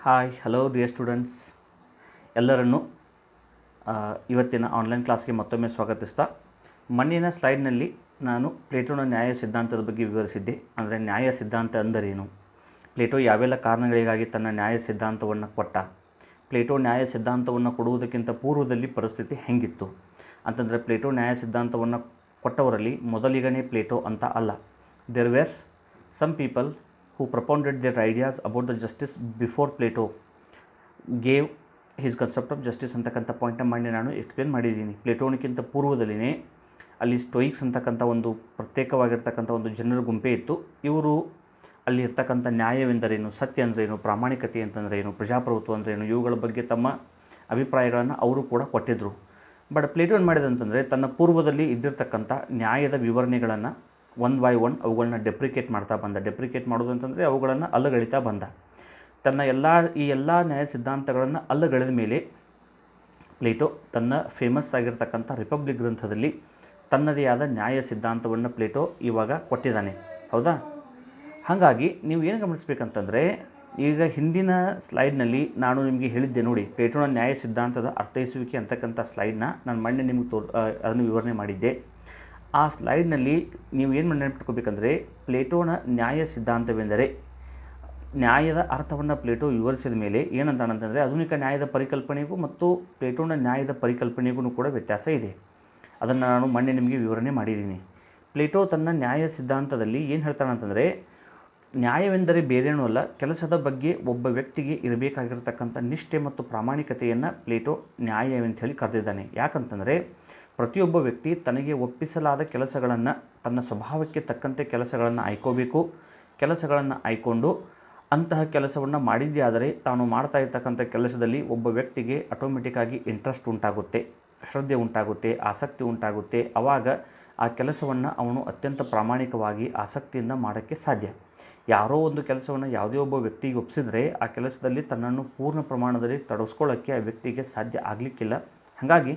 Hi hello dear students, ಎಲ್ಲರನ್ನು ಇವತ್ತಿನ online ಕ್ಲಾಸ್ಗೆ ಮತ್ತೊಮ್ಮೆ ಸ್ವಾಗತಿಸ್ತಾ, ಮಣ್ಣಿನ ಸ್ಲೈಡ್ನಲ್ಲಿ ನಾನು ಪ್ಲೇಟೋನ ನ್ಯಾಯ ಸಿದ್ಧಾಂತದ ಬಗ್ಗೆ ವಿವರಿಸಿದ್ದೆ. ಅಂದರೆ ನ್ಯಾಯ ಸಿದ್ಧಾಂತ ಅಂದರೇನು, ಪ್ಲೇಟೋ ಯಾವೆಲ್ಲ ಕಾರಣಗಳಿಗಾಗಿ ತನ್ನ ನ್ಯಾಯ ಸಿದ್ಧಾಂತವನ್ನು ಕೊಟ್ಟ, ಪ್ಲೇಟೋ ನ್ಯಾಯ ಸಿದ್ಧಾಂತವನ್ನು ಕೊಡುವುದಕ್ಕಿಂತ ಪೂರ್ವದಲ್ಲಿ ಪರಿಸ್ಥಿತಿ ಹೆಂಗಿತ್ತು ಅಂತಂದರೆ, ಪ್ಲೇಟೋ ನ್ಯಾಯ ಸಿದ್ಧಾಂತವನ್ನು ಕೊಟ್ಟವರಲ್ಲಿ ಮೊದಲಿಗನೇ ಪ್ಲೇಟೋ ಅಂತ ಅಲ್ಲ. There were some people who propounded their ideas about the justice before Plato gave his concept of justice ಅಂತಕ್ಕಂಥ ಪಾಯಿಂಟ್ನ ಮಾಡಿ ನಾನು ಎಕ್ಸ್ಪ್ಲೇನ್ ಮಾಡಿದ್ದೀನಿ. ಪ್ಲೇಟೋನಿಕ್ಕಿಂತ ಪೂರ್ವದಲ್ಲಿನೇ ಅಲ್ಲಿ ಸ್ಟೋಯಿಕ್ಸ್ ಅಂತಕ್ಕಂಥ ಒಂದು ಪ್ರತ್ಯೇಕವಾಗಿರ್ತಕ್ಕಂಥ ಒಂದು ಜನರ ಗುಂಪೇ ಇತ್ತು. ಇವರು ಅಲ್ಲಿ ಇರ್ತಕ್ಕಂಥ ನ್ಯಾಯವೆಂದರೇನು, ಸತ್ಯ ಅಂದ್ರೇನು, ಪ್ರಾಮಾಣಿಕತೆ ಅಂತಂದ್ರೇನು, ಪ್ರಜಾಪ್ರಭುತ್ವ ಅಂದ್ರೇನು, ಇವುಗಳ ಬಗ್ಗೆ ತಮ್ಮ ಅಭಿಪ್ರಾಯಗಳನ್ನು ಅವರು ಕೂಡ ಕೊಟ್ಟಿದ್ದರು. ಬಟ್ ಪ್ಲೇಟೋ ಏನು ಮಾಡಿದಂತಂದರೆ, ತನ್ನ ಪೂರ್ವದಲ್ಲಿ ಇದ್ದಿರ್ತಕ್ಕಂಥ ನ್ಯಾಯದ ವಿವರಣೆಗಳನ್ನು ಒನ್ ಬೈ ಒನ್ ಅವುಗಳನ್ನ ಡೆಪ್ರಿಕೇಟ್ ಮಾಡ್ತಾ ಬಂದ. ಡೆಪ್ರಿಕೇಟ್ ಮಾಡೋದು ಅಂತಂದರೆ ಅವುಗಳನ್ನು ಅಲ್ಲಗಳಿತಾ ಬಂದ. ತನ್ನ ಈ ಎಲ್ಲ ನ್ಯಾಯ ಸಿದ್ಧಾಂತಗಳನ್ನು ಅಲ್ಲಗಳೆದ ಮೇಲೆ ಪ್ಲೇಟೋ ತನ್ನ ಫೇಮಸ್ ಆಗಿರ್ತಕ್ಕಂಥ ರಿಪಬ್ಲಿಕ್ ಗ್ರಂಥದಲ್ಲಿ ತನ್ನದೇ ಆದ ನ್ಯಾಯ ಸಿದ್ಧಾಂತವನ್ನು ಪ್ಲೇಟೋ ಇವಾಗ ಕೊಟ್ಟಿದ್ದಾನೆ. ಹೌದಾ? ಹಾಗಾಗಿ ನೀವು ಏನು ಗಮನಿಸ್ಬೇಕಂತಂದರೆ, ಈಗ ಹಿಂದಿನ ಸ್ಲೈಡ್ನಲ್ಲಿ ನಾನು ನಿಮಗೆ ಹೇಳಿದ್ದೆ ನೋಡಿ, ಪ್ಲೇಟೋನ ನ್ಯಾಯ ಸಿದ್ಧಾಂತದ ಅರ್ಥೈಸುವಿಕೆ ಅಂತಕ್ಕಂಥ ಸ್ಲೈಡ್ನ ನಾನು ಮೊನ್ನೆ ನಿಮಗೆ ಅದನ್ನು ವಿವರಣೆ ಮಾಡಿದ್ದೆ. ಆ ಸ್ಲೈಡ್ನಲ್ಲಿ ನೀವು ಏನು ನೆನಪಿಟ್ಕೋಬೇಕಂದ್ರೆ, ಪ್ಲೇಟೋನ ನ್ಯಾಯ ಸಿದ್ಧಾಂತವೆಂದರೆ ನ್ಯಾಯದ ಅರ್ಥವನ್ನು ಪ್ಲೇಟೋ ವಿವರಿಸಿದ ಮೇಲೆ ಏನಂತಾನಂತಂದರೆ, ಆಧುನಿಕ ನ್ಯಾಯದ ಪರಿಕಲ್ಪನೆಗೂ ಮತ್ತು ಪ್ಲೇಟೋನ ನ್ಯಾಯದ ಪರಿಕಲ್ಪನೆಗೂ ಕೂಡ ವ್ಯತ್ಯಾಸ ಇದೆ. ಅದನ್ನು ನಾನು ಮೊನ್ನೆ ನಿಮಗೆ ವಿವರಣೆ ಮಾಡಿದ್ದೀನಿ. ಪ್ಲೇಟೋ ತನ್ನ ನ್ಯಾಯ ಸಿದ್ಧಾಂತದಲ್ಲಿ ಏನು ಹೇಳ್ತಾನಂತಂದರೆ, ನ್ಯಾಯವೆಂದರೆ ಬೇರೇನೂ ಅಲ್ಲ, ಕೆಲಸದ ಬಗ್ಗೆ ಒಬ್ಬ ವ್ಯಕ್ತಿಗೆ ಇರಬೇಕಾಗಿರ್ತಕ್ಕಂಥ ನಿಷ್ಠೆ ಮತ್ತು ಪ್ರಾಮಾಣಿಕತೆಯನ್ನು ಪ್ಲೇಟೋ ನ್ಯಾಯವೆಂತ ಹೇಳಿ ಕರೆದಿದ್ದಾನೆ. ಯಾಕಂತಂದರೆ, ಪ್ರತಿಯೊಬ್ಬ ವ್ಯಕ್ತಿ ತನಗೆ ಒಪ್ಪಿಸಲಾದ ಕೆಲಸಗಳನ್ನು, ತನ್ನ ಸ್ವಭಾವಕ್ಕೆ ತಕ್ಕಂತೆ ಕೆಲಸಗಳನ್ನು ಆಯ್ಕೋಬೇಕು. ಕೆಲಸಗಳನ್ನು ಆಯ್ಕೊಂಡು ಅಂತಹ ಕೆಲಸವನ್ನು ಮಾಡಿದ್ದೇ ಆದರೆ ತಾನು ಮಾಡ್ತಾ ಇರ್ತಕ್ಕಂಥ ಕೆಲಸದಲ್ಲಿ ಒಬ್ಬ ವ್ಯಕ್ತಿಗೆ ಆಟೋಮೆಟಿಕ್ಕಾಗಿ ಇಂಟ್ರೆಸ್ಟ್ ಉಂಟಾಗುತ್ತೆ, ಶ್ರದ್ಧೆ ಉಂಟಾಗುತ್ತೆ, ಆಸಕ್ತಿ ಉಂಟಾಗುತ್ತೆ. ಆವಾಗ ಆ ಕೆಲಸವನ್ನು ಅವನು ಅತ್ಯಂತ ಪ್ರಾಮಾಣಿಕವಾಗಿ ಆಸಕ್ತಿಯಿಂದ ಮಾಡೋಕ್ಕೆ ಸಾಧ್ಯ. ಯಾರೋ ಒಂದು ಕೆಲಸವನ್ನು ಯಾವುದೇ ಒಬ್ಬ ವ್ಯಕ್ತಿಗೆ ಒಪ್ಪಿಸಿದರೆ ಆ ಕೆಲಸದಲ್ಲಿ ತನ್ನನ್ನು ಪೂರ್ಣ ಪ್ರಮಾಣದಲ್ಲಿ ತೊಡಗಿಸ್ಕೊಳ್ಳೋಕ್ಕೆ ಆ ವ್ಯಕ್ತಿಗೆ ಸಾಧ್ಯ ಆಗಲಿಕ್ಕಿಲ್ಲ. ಹಾಗಾಗಿ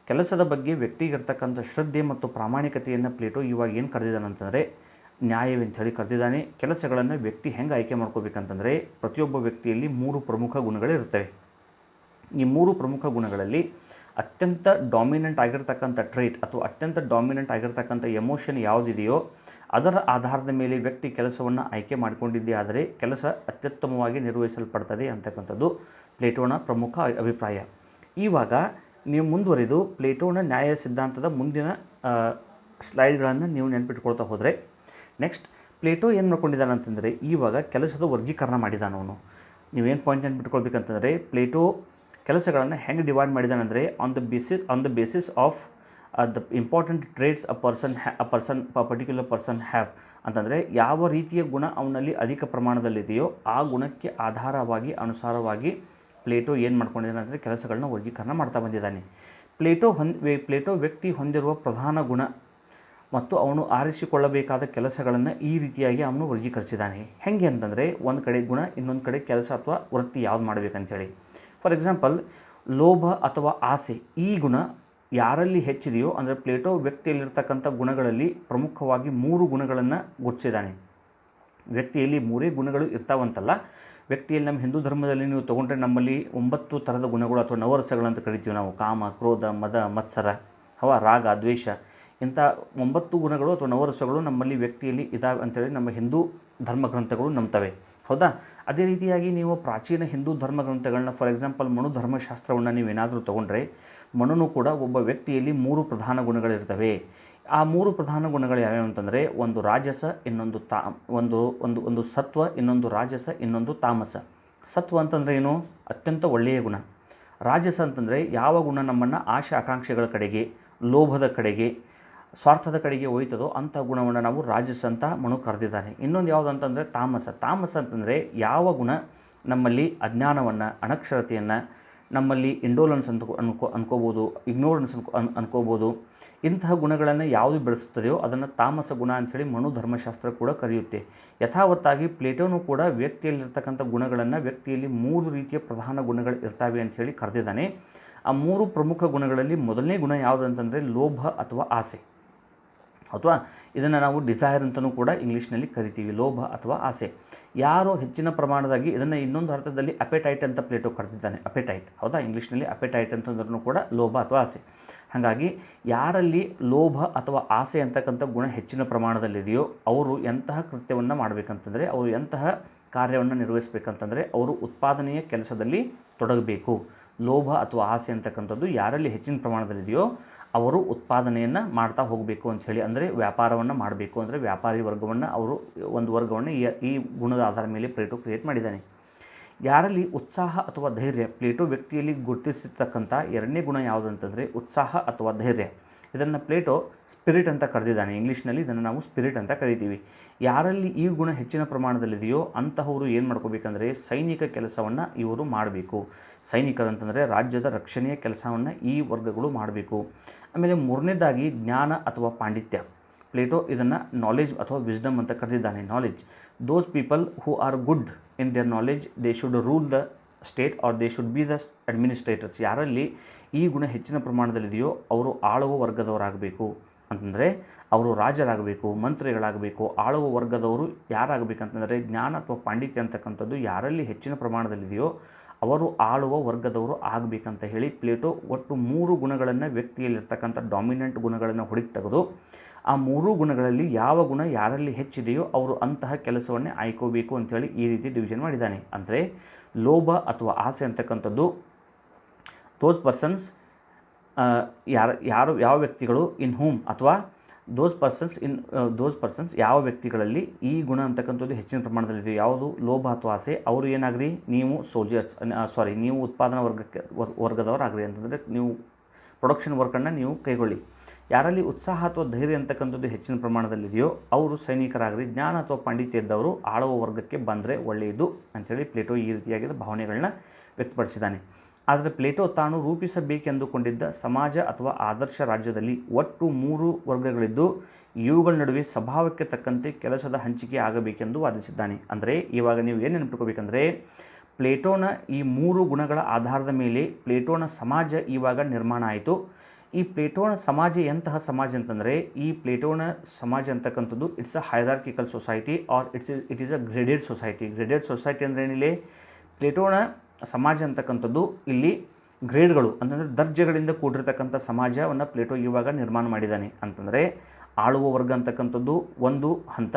ಕೆಲಸದ ಬಗ್ಗೆ ವ್ಯಕ್ತಿಗಿರ್ತಕ್ಕಂಥ ಶ್ರದ್ಧೆ ಮತ್ತು ಪ್ರಾಮಾಣಿಕತೆಯನ್ನು ಪ್ಲೇಟೋ ಇವಾಗ ಏನು ಕರೆದಿದ್ದಾನಂತಂದರೆ ನ್ಯಾಯವೆಂತ ಹೇಳಿ ಕರೆದಿದ್ದಾನೆ. ಕೆಲಸಗಳನ್ನು ವ್ಯಕ್ತಿ ಹೆಂಗೆ ಆಯ್ಕೆ ಮಾಡ್ಕೋಬೇಕಂತಂದರೆ, ಪ್ರತಿಯೊಬ್ಬ ವ್ಯಕ್ತಿಯಲ್ಲಿ 3 ಪ್ರಮುಖ ಗುಣಗಳಿರ್ತವೆ. ಈ 3 ಪ್ರಮುಖ ಗುಣಗಳಲ್ಲಿ ಅತ್ಯಂತ ಡಾಮಿನೆಂಟ್ ಆಗಿರ್ತಕ್ಕಂಥ ಟ್ರೇಟ್ ಅಥವಾ ಅತ್ಯಂತ ಡಾಮಿನೆಂಟ್ ಆಗಿರ್ತಕ್ಕಂಥ ಎಮೋಷನ್ ಯಾವುದಿದೆಯೋ ಅದರ ಆಧಾರದ ಮೇಲೆ ವ್ಯಕ್ತಿ ಕೆಲಸವನ್ನು ಆಯ್ಕೆ ಮಾಡಿಕೊಂಡಿದ್ದೇ ಆದರೆ ಕೆಲಸ ಅತ್ಯುತ್ತಮವಾಗಿ ನಿರ್ವಹಿಸಲ್ಪಡ್ತದೆ ಅಂತಕ್ಕಂಥದ್ದು ಪ್ಲೇಟೋನ ಪ್ರಮುಖ ಅಭಿಪ್ರಾಯ. ಇವಾಗ ನೀವು ಮುಂದುವರಿದು ಪ್ಲೇಟೋನ ನ್ಯಾಯ ಸಿದ್ಧಾಂತದ ಮುಂದಿನ ಸ್ಲೈಡ್ಗಳನ್ನು ನೀವು ನೆನಪಿಟ್ಕೊಳ್ತಾ ಹೋದರೆ, ನೆಕ್ಸ್ಟ್ ಪ್ಲೇಟೋ ಏನು ಮಾಡ್ಕೊಂಡಿದ್ದಾನೆ ಅಂತಂದರೆ, ಇವಾಗ ಕೆಲಸದ ವರ್ಗೀಕರಣ ಮಾಡಿದ್ದಾನೆ ಅವನು. ನೀವೇನು ಪಾಯಿಂಟ್ ನೆನಪಿಟ್ಕೊಳ್ಬೇಕಂತಂದರೆ, ಪ್ಲೇಟೋ ಕೆಲಸಗಳನ್ನು ಹೆಂಗೆ ಡಿವೈಡ್ ಮಾಡಿದ್ದಾನೆ ಅಂದರೆ, on the basis of the important trades particular person have ಅಂತಂದರೆ, ಯಾವ ರೀತಿಯ ಗುಣ ಅವನಲ್ಲಿ ಅಧಿಕ ಪ್ರಮಾಣದಲ್ಲಿದೆಯೋ ಆ ಗುಣಕ್ಕೆ ಅನುಸಾರವಾಗಿ ಪ್ಲೇಟೋ ಏನು ಮಾಡ್ಕೊಂಡಿದ್ದಾನೆ ಅಂದರೆ ಕೆಲಸಗಳನ್ನ ವರ್ಗೀಕರಣ ಮಾಡ್ತಾ ಬಂದಿದ್ದಾನೆ. ಪ್ಲೇಟೋ ವ್ಯಕ್ತಿ ಹೊಂದಿರುವ ಪ್ರಧಾನ ಗುಣ ಮತ್ತು ಅವನು ಆರಿಸಿಕೊಳ್ಳಬೇಕಾದ ಕೆಲಸಗಳನ್ನು ಈ ರೀತಿಯಾಗಿ ಅವನು ವರ್ಗೀಕರಿಸಿದ್ದಾನೆ. ಹೇಗೆ ಅಂತಂದರೆ, ಒಂದು ಕಡೆ ಗುಣ, ಇನ್ನೊಂದು ಕಡೆ ಕೆಲಸ ಅಥವಾ ವೃತ್ತಿ ಯಾವ್ದು ಮಾಡಬೇಕಂತೇಳಿ. ಫಾರ್ ಎಕ್ಸಾಂಪಲ್, ಲೋಭ ಅಥವಾ ಆಸೆ, ಈ ಗುಣ ಯಾರಲ್ಲಿ ಹೆಚ್ಚಿದೆಯೋ ಅಂದರೆ ಪ್ಲೇಟೋ ವ್ಯಕ್ತಿಯಲ್ಲಿರ್ತಕ್ಕಂಥ ಗುಣಗಳಲ್ಲಿ ಪ್ರಮುಖವಾಗಿ 3 ಗುಣಗಳನ್ನು ಗುರುತಿಸಿದ್ದಾನೆ. ವ್ಯಕ್ತಿಯಲ್ಲಿ 3 ಗುಣಗಳು ಇರ್ತಾವಂತಲ್ಲ, ವ್ಯಕ್ತಿಯಲ್ಲಿ ನಮ್ಮ ಹಿಂದೂ ಧರ್ಮದಲ್ಲಿ ನೀವು ತೊಗೊಂಡ್ರೆ ನಮ್ಮಲ್ಲಿ 9 ಥರದ ಗುಣಗಳು ಅಥವಾ ನವರಸಗಳಂತ ಕರಿತೀವಿ ನಾವು. ಕಾಮ, ಕ್ರೋಧ, ಮದ, ಮತ್ಸರ, ರಾಗ, ದ್ವೇಷ, ಇಂಥ 9 ಗುಣಗಳು ಅಥವಾ ನವರಸಗಳು ನಮ್ಮಲ್ಲಿ ವ್ಯಕ್ತಿಯಲ್ಲಿ ಇದಾವೆ ಅಂತೇಳಿ ನಮ್ಮ ಹಿಂದೂ ಧರ್ಮಗ್ರಂಥಗಳು ನಂಬ್ತವೆ. ಹೌದಾ? ಅದೇ ರೀತಿಯಾಗಿ ನೀವು ಪ್ರಾಚೀನ ಹಿಂದೂ ಧರ್ಮಗ್ರಂಥಗಳನ್ನ, ಫಾರ್ ಎಕ್ಸಾಂಪಲ್ ಮನು ಧರ್ಮಶಾಸ್ತ್ರವನ್ನು ನೀವೇನಾದರೂ ತೊಗೊಂಡ್ರೆ, ಮನುನು ಕೂಡ ಒಬ್ಬ ವ್ಯಕ್ತಿಯಲ್ಲಿ 3 ಪ್ರಧಾನ ಗುಣಗಳಿರ್ತವೆ. ಆ 3 ಪ್ರಧಾನ ಗುಣಗಳು ಯಾವ್ಯಾವ ಅಂತಂದರೆ, ಒಂದು ರಾಜಸ, ಇನ್ನೊಂದು ಒಂದು ಸತ್ವ, ಇನ್ನೊಂದು ರಾಜಸ, ಇನ್ನೊಂದು ತಾಮಸ. ಸತ್ವ ಅಂತಂದರೆ ಏನು? ಅತ್ಯಂತ ಒಳ್ಳೆಯ ಗುಣ. ರಾಜಸ ಅಂತಂದರೆ ಯಾವ ಗುಣ ನಮ್ಮನ್ನು ಆಶೆ ಆಕಾಂಕ್ಷೆಗಳ ಕಡೆಗೆ, ಲೋಭದ ಕಡೆಗೆ, ಸ್ವಾರ್ಥದ ಕಡೆಗೆ ಒಯ್ತದೋ ಅಂಥ ಗುಣವನ್ನು ನಾವು ರಾಜಸ ಅಂತ ಮನು ಕರೆದಿದ್ದಾನೆ. ಇನ್ನೊಂದು ಯಾವುದು ಅಂತಂದರೆ ತಾಮಸ. ತಾಮಸ ಅಂತಂದರೆ ಯಾವ ಗುಣ ನಮ್ಮಲ್ಲಿ ಅಜ್ಞಾನವನ್ನು, ಅನಕ್ಷರತೆಯನ್ನು, ನಮ್ಮಲ್ಲಿ ಇಂಡೋಲೆನ್ಸ್ ಅನ್ಕೋಬೋದು, ಇಗ್ನೋರೆನ್ಸ್ ಅನ್ಕೋಬೋದು, ಇಂತಹ ಗುಣಗಳನ್ನು ಯಾವುದು ಬೆಳೆಸುತ್ತದೆಯೋ ಅದನ್ನು ತಾಮಸ ಗುಣ ಅಂಥೇಳಿ ಮನು ಧರ್ಮಶಾಸ್ತ್ರ ಕೂಡ ಕರೆಯುತ್ತೆ. ಯಥಾವತ್ತಾಗಿ ಪ್ಲೇಟೋನು ಕೂಡ ವ್ಯಕ್ತಿಯಲ್ಲಿರ್ತಕ್ಕಂಥ ಗುಣಗಳನ್ನು ವ್ಯಕ್ತಿಯಲ್ಲಿ 3 ರೀತಿಯ ಪ್ರಧಾನ ಗುಣಗಳು ಇರ್ತವೆ ಅಂಥೇಳಿ ಕರೆದಿದ್ದಾನೆ. ಆ 3 ಪ್ರಮುಖ ಗುಣಗಳಲ್ಲಿ ಮೊದಲನೇ ಗುಣ ಯಾವುದಂತಂದರೆ ಲೋಭ ಅಥವಾ ಆಸೆ. ಅಥವಾ ಇದನ್ನು ನಾವು ಡಿಸೈರ್ ಅಂತಲೂ ಕೂಡ ಇಂಗ್ಲೀಷ್ನಲ್ಲಿ ಕರಿತೀವಿ, ಲೋಭ ಅಥವಾ ಆಸೆ. ಯಾರು ಹೆಚ್ಚಿನ ಪ್ರಮಾಣದಾಗಿ ಇದನ್ನು ಇನ್ನೊಂದು ಅರ್ಥದಲ್ಲಿ ಅಪೆಟೈಟ್ ಅಂತ ಪ್ಲೇಟೋ ಕರೆದಿದ್ದಾನೆ, ಅಪೆಟೈಟ್, ಹೌದಾ, ಇಂಗ್ಲೀಷ್ನಲ್ಲಿ ಅಪೆಟೈಟ್ ಅಂತಂದ್ರೂ ಕೂಡ ಲೋಭ ಅಥವಾ ಆಸೆ. ಹಾಗಾಗಿ ಯಾರಲ್ಲಿ ಲೋಭ ಅಥವಾ ಆಸೆ ಅಂತಕ್ಕಂಥ ಗುಣ ಹೆಚ್ಚಿನ ಪ್ರಮಾಣದಲ್ಲಿದೆಯೋ ಅವರು ಎಂತಹ ಕೃತ್ಯವನ್ನು ಮಾಡಬೇಕಂತಂದರೆ, ಅವರು ಎಂತಹ ಕಾರ್ಯವನ್ನು ನಿರ್ವಹಿಸಬೇಕಂತಂದರೆ ಅವರು ಉತ್ಪಾದನೆಯ ಕೆಲಸದಲ್ಲಿ ತೊಡಗಬೇಕು. ಲೋಭ ಅಥವಾ ಆಸೆ ಅಂತಕ್ಕಂಥದ್ದು ಯಾರಲ್ಲಿ ಹೆಚ್ಚಿನ ಪ್ರಮಾಣದಲ್ಲಿದೆಯೋ ಅವರು ಉತ್ಪಾದನೆಯನ್ನು ಮಾಡ್ತಾ ಹೋಗಬೇಕು ಅಂಥೇಳಿ, ಅಂದರೆ ವ್ಯಾಪಾರವನ್ನು ಮಾಡಬೇಕು, ಅಂದರೆ ವ್ಯಾಪಾರಿ ವರ್ಗವನ್ನು ಅವರು ಒಂದು ವರ್ಗವನ್ನು ಈ ಗುಣದ ಆಧಾರದ ಮೇಲೆ ಪ್ಲೇಟೋ ಕ್ರಿಯೇಟ್ ಮಾಡಿದ್ದಾನೆ. ಯಾರಲ್ಲಿ ಉತ್ಸಾಹ ಅಥವಾ ಧೈರ್ಯ, ಪ್ಲೇಟೋ ವ್ಯಕ್ತಿಯಲ್ಲಿ ಗುರುತಿಸಿರ್ತಕ್ಕಂಥ ಎರಡನೇ ಗುಣ ಯಾವುದು ಅಂತಂದರೆ ಉತ್ಸಾಹ ಅಥವಾ ಧೈರ್ಯ. ಇದನ್ನು ಪ್ಲೇಟೋ ಸ್ಪಿರಿಟ್ ಅಂತ ಕರೆದಿದ್ದಾನೆ, ಇಂಗ್ಲೀಷ್ನಲ್ಲಿ ಇದನ್ನು ನಾವು ಸ್ಪಿರಿಟ್ ಅಂತ ಕರಿತೀವಿ. ಯಾರಲ್ಲಿ ಈ ಗುಣ ಹೆಚ್ಚಿನ ಪ್ರಮಾಣದಲ್ಲಿದೆಯೋ ಅಂತಹವರು ಏನು ಮಾಡ್ಕೋಬೇಕಂದ್ರೆ ಸೈನಿಕ ಕೆಲಸವನ್ನು ಇವರು ಮಾಡಬೇಕು. ಸೈನಿಕರಂತಂದರೆ ರಾಜ್ಯದ ರಕ್ಷಣೆಯ ಕೆಲಸವನ್ನು ಈ ವರ್ಗಗಳು ಮಾಡಬೇಕು. ಆಮೇಲೆ ಮೂರನೇದಾಗಿ ಜ್ಞಾನ ಅಥವಾ ಪಾಂಡಿತ್ಯ. ಪ್ಲೇಟೋ ಇದನ್ನು ನಾಲೆಜ್ ಅಥವಾ ವಿಸ್ಡಮ್ ಅಂತ ಕರೆದಿದ್ದಾನೆ. Knowledge, those people who are good in their knowledge they should rule the state or they should be the administrators. ಯಾರಲ್ಲಿ ಈ ಗುಣ ಹೆಚ್ಚಿನ ಪ್ರಮಾಣದಲ್ಲಿದೆಯೋ ಅವರು ಆಳುವ ವರ್ಗದವರಾಗಬೇಕು. ಅಂತಂದರೆ ಅವರು ರಾಜರಾಗಬೇಕು, ಮಂತ್ರಿಗಳಾಗಬೇಕು. ಆಳುವ ವರ್ಗದವರು ಯಾರಾಗಬೇಕಂತಂದರೆ ಜ್ಞಾನ ಅಥವಾ ಪಾಂಡಿತ್ಯ ಅಂತಕ್ಕಂಥದ್ದು ಯಾರಲ್ಲಿ ಹೆಚ್ಚಿನ ಪ್ರಮಾಣದಲ್ಲಿದೆಯೋ ಅವರು ಆಳುವ ವರ್ಗದವರು ಆಗಬೇಕಂತ ಹೇಳಿ ಪ್ಲೇಟೋ ಒಟ್ಟು 3 ಗುಣಗಳನ್ನು, ವ್ಯಕ್ತಿಯಲ್ಲಿರ್ತಕ್ಕಂಥ ಡಾಮಿನೆಂಟ್ ಗುಣಗಳನ್ನು ಹುಡುಕಿ ತೆಗೆದು ಆ 3 ಗುಣಗಳಲ್ಲಿ ಯಾವ ಗುಣ ಯಾರಲ್ಲಿ ಹೆಚ್ಚಿದೆಯೋ ಅವರು ಅಂತಹ ಕೆಲಸವನ್ನೇ ಆಯ್ಕೋಬೇಕು ಅಂಥೇಳಿ ಈ ರೀತಿ ಡಿವಿಷನ್ ಮಾಡಿದ್ದಾನೆ. ಅಂದರೆ ಲೋಭ ಅಥವಾ ಆಸೆ ಅಂತಕ್ಕಂಥದ್ದು ದೋಸ್ ಪರ್ಸನ್ಸ್, ಯಾವ ವ್ಯಕ್ತಿಗಳು ಇನ್ ಹೂಮ್ ಅಥವಾ ದೋಸ್ ಪರ್ಸನ್ಸ್ ಯಾವ ವ್ಯಕ್ತಿಗಳಲ್ಲಿ ಈ ಗುಣ ಅಂತಕ್ಕಂಥದ್ದು ಹೆಚ್ಚಿನ ಪ್ರಮಾಣದಲ್ಲಿದೆ, ಯಾವುದು ಲೋಭ ಅಥವಾ ಆಸೆ, ಅವರು ಏನಾಗ್ರಿ, ನೀವು ಸೋಲ್ಜರ್ಸ್, ನೀವು ಉತ್ಪಾದನಾ ವರ್ಗದವರಾಗ್ರಿ, ಅಂತಂದರೆ ನೀವು ಪ್ರೊಡಕ್ಷನ್ ವರ್ಕನ್ನು ನೀವು ಕೈಗೊಳ್ಳಿ. ಯಾರಲ್ಲಿ ಉತ್ಸಾಹ ಅಥವಾ ಧೈರ್ಯ ಅಂತಕ್ಕಂಥದ್ದು ಹೆಚ್ಚಿನ ಪ್ರಮಾಣದಲ್ಲಿದೆಯೋ ಅವರು ಸೈನಿಕರಾಗ್ರಿ. ಜ್ಞಾನ ಅಥವಾ ಪಾಂಡಿತ್ಯ ಇದ್ದವರು ಆಳುವ ವರ್ಗಕ್ಕೆ ಬಂದರೆ ಒಳ್ಳೆಯದು ಅಂಥೇಳಿ ಪ್ಲೇಟೋ ಈ ರೀತಿಯಾಗಿದ್ದ ಭಾವನೆಗಳನ್ನ ವ್ಯಕ್ತಪಡಿಸಿದ್ದಾನೆ. ಆದರೆ ಪ್ಲೇಟೋ ತಾನು ರೂಪಿಸಬೇಕೆಂದುಕೊಂಡಿದ್ದ ಸಮಾಜ ಅಥವಾ ಆದರ್ಶ ರಾಜ್ಯದಲ್ಲಿ ಒಟ್ಟು 3 ವರ್ಗಗಳಿದ್ದು ಇವುಗಳ ನಡುವೆ ಸ್ವಭಾವಕ್ಕೆ ತಕ್ಕಂತೆ ಕೆಲಸದ ಹಂಚಿಕೆ ಆಗಬೇಕೆಂದು ವಾದಿಸಿದ್ದಾನೆ. ಅಂದರೆ ಇವಾಗ ನೀವು ಏನು ನೆನಪಿಟ್ಕೋಬೇಕಂದ್ರೆ ಪ್ಲೇಟೋನ ಈ 3 ಗುಣಗಳ ಆಧಾರದ ಮೇಲೆ ಪ್ಲೇಟೋನ ಸಮಾಜ ಇವಾಗ ನಿರ್ಮಾಣ ಆಯಿತು. ಈ ಪ್ಲೇಟೋನ ಸಮಾಜ ಎಂತಹ ಸಮಾಜ ಅಂತಂದರೆ ಈ ಪ್ಲೇಟೋನ ಸಮಾಜ ಅಂತಕ್ಕಂಥದ್ದು it's a hierarchical society R it is a graded society. Graded society ಅಂದರೆ ಏನಿಲ್ಲ, ಪ್ಲೇಟೋನ ಸಮಾಜ ಅಂತಕ್ಕಂಥದ್ದು ಇಲ್ಲಿ ಗ್ರೇಡ್ಗಳು ಅಂತಂದರೆ ದರ್ಜೆಗಳಿಂದ ಕೂಡಿರ್ತಕ್ಕಂಥ ಸಮಾಜವನ್ನು ಪ್ಲೇಟೋ ಇವಾಗ ನಿರ್ಮಾಣ ಮಾಡಿದ್ದಾನೆ. ಅಂತಂದರೆ ಆಳುವ ವರ್ಗ ಅಂತಕ್ಕಂಥದ್ದು ಒಂದು ಹಂತ,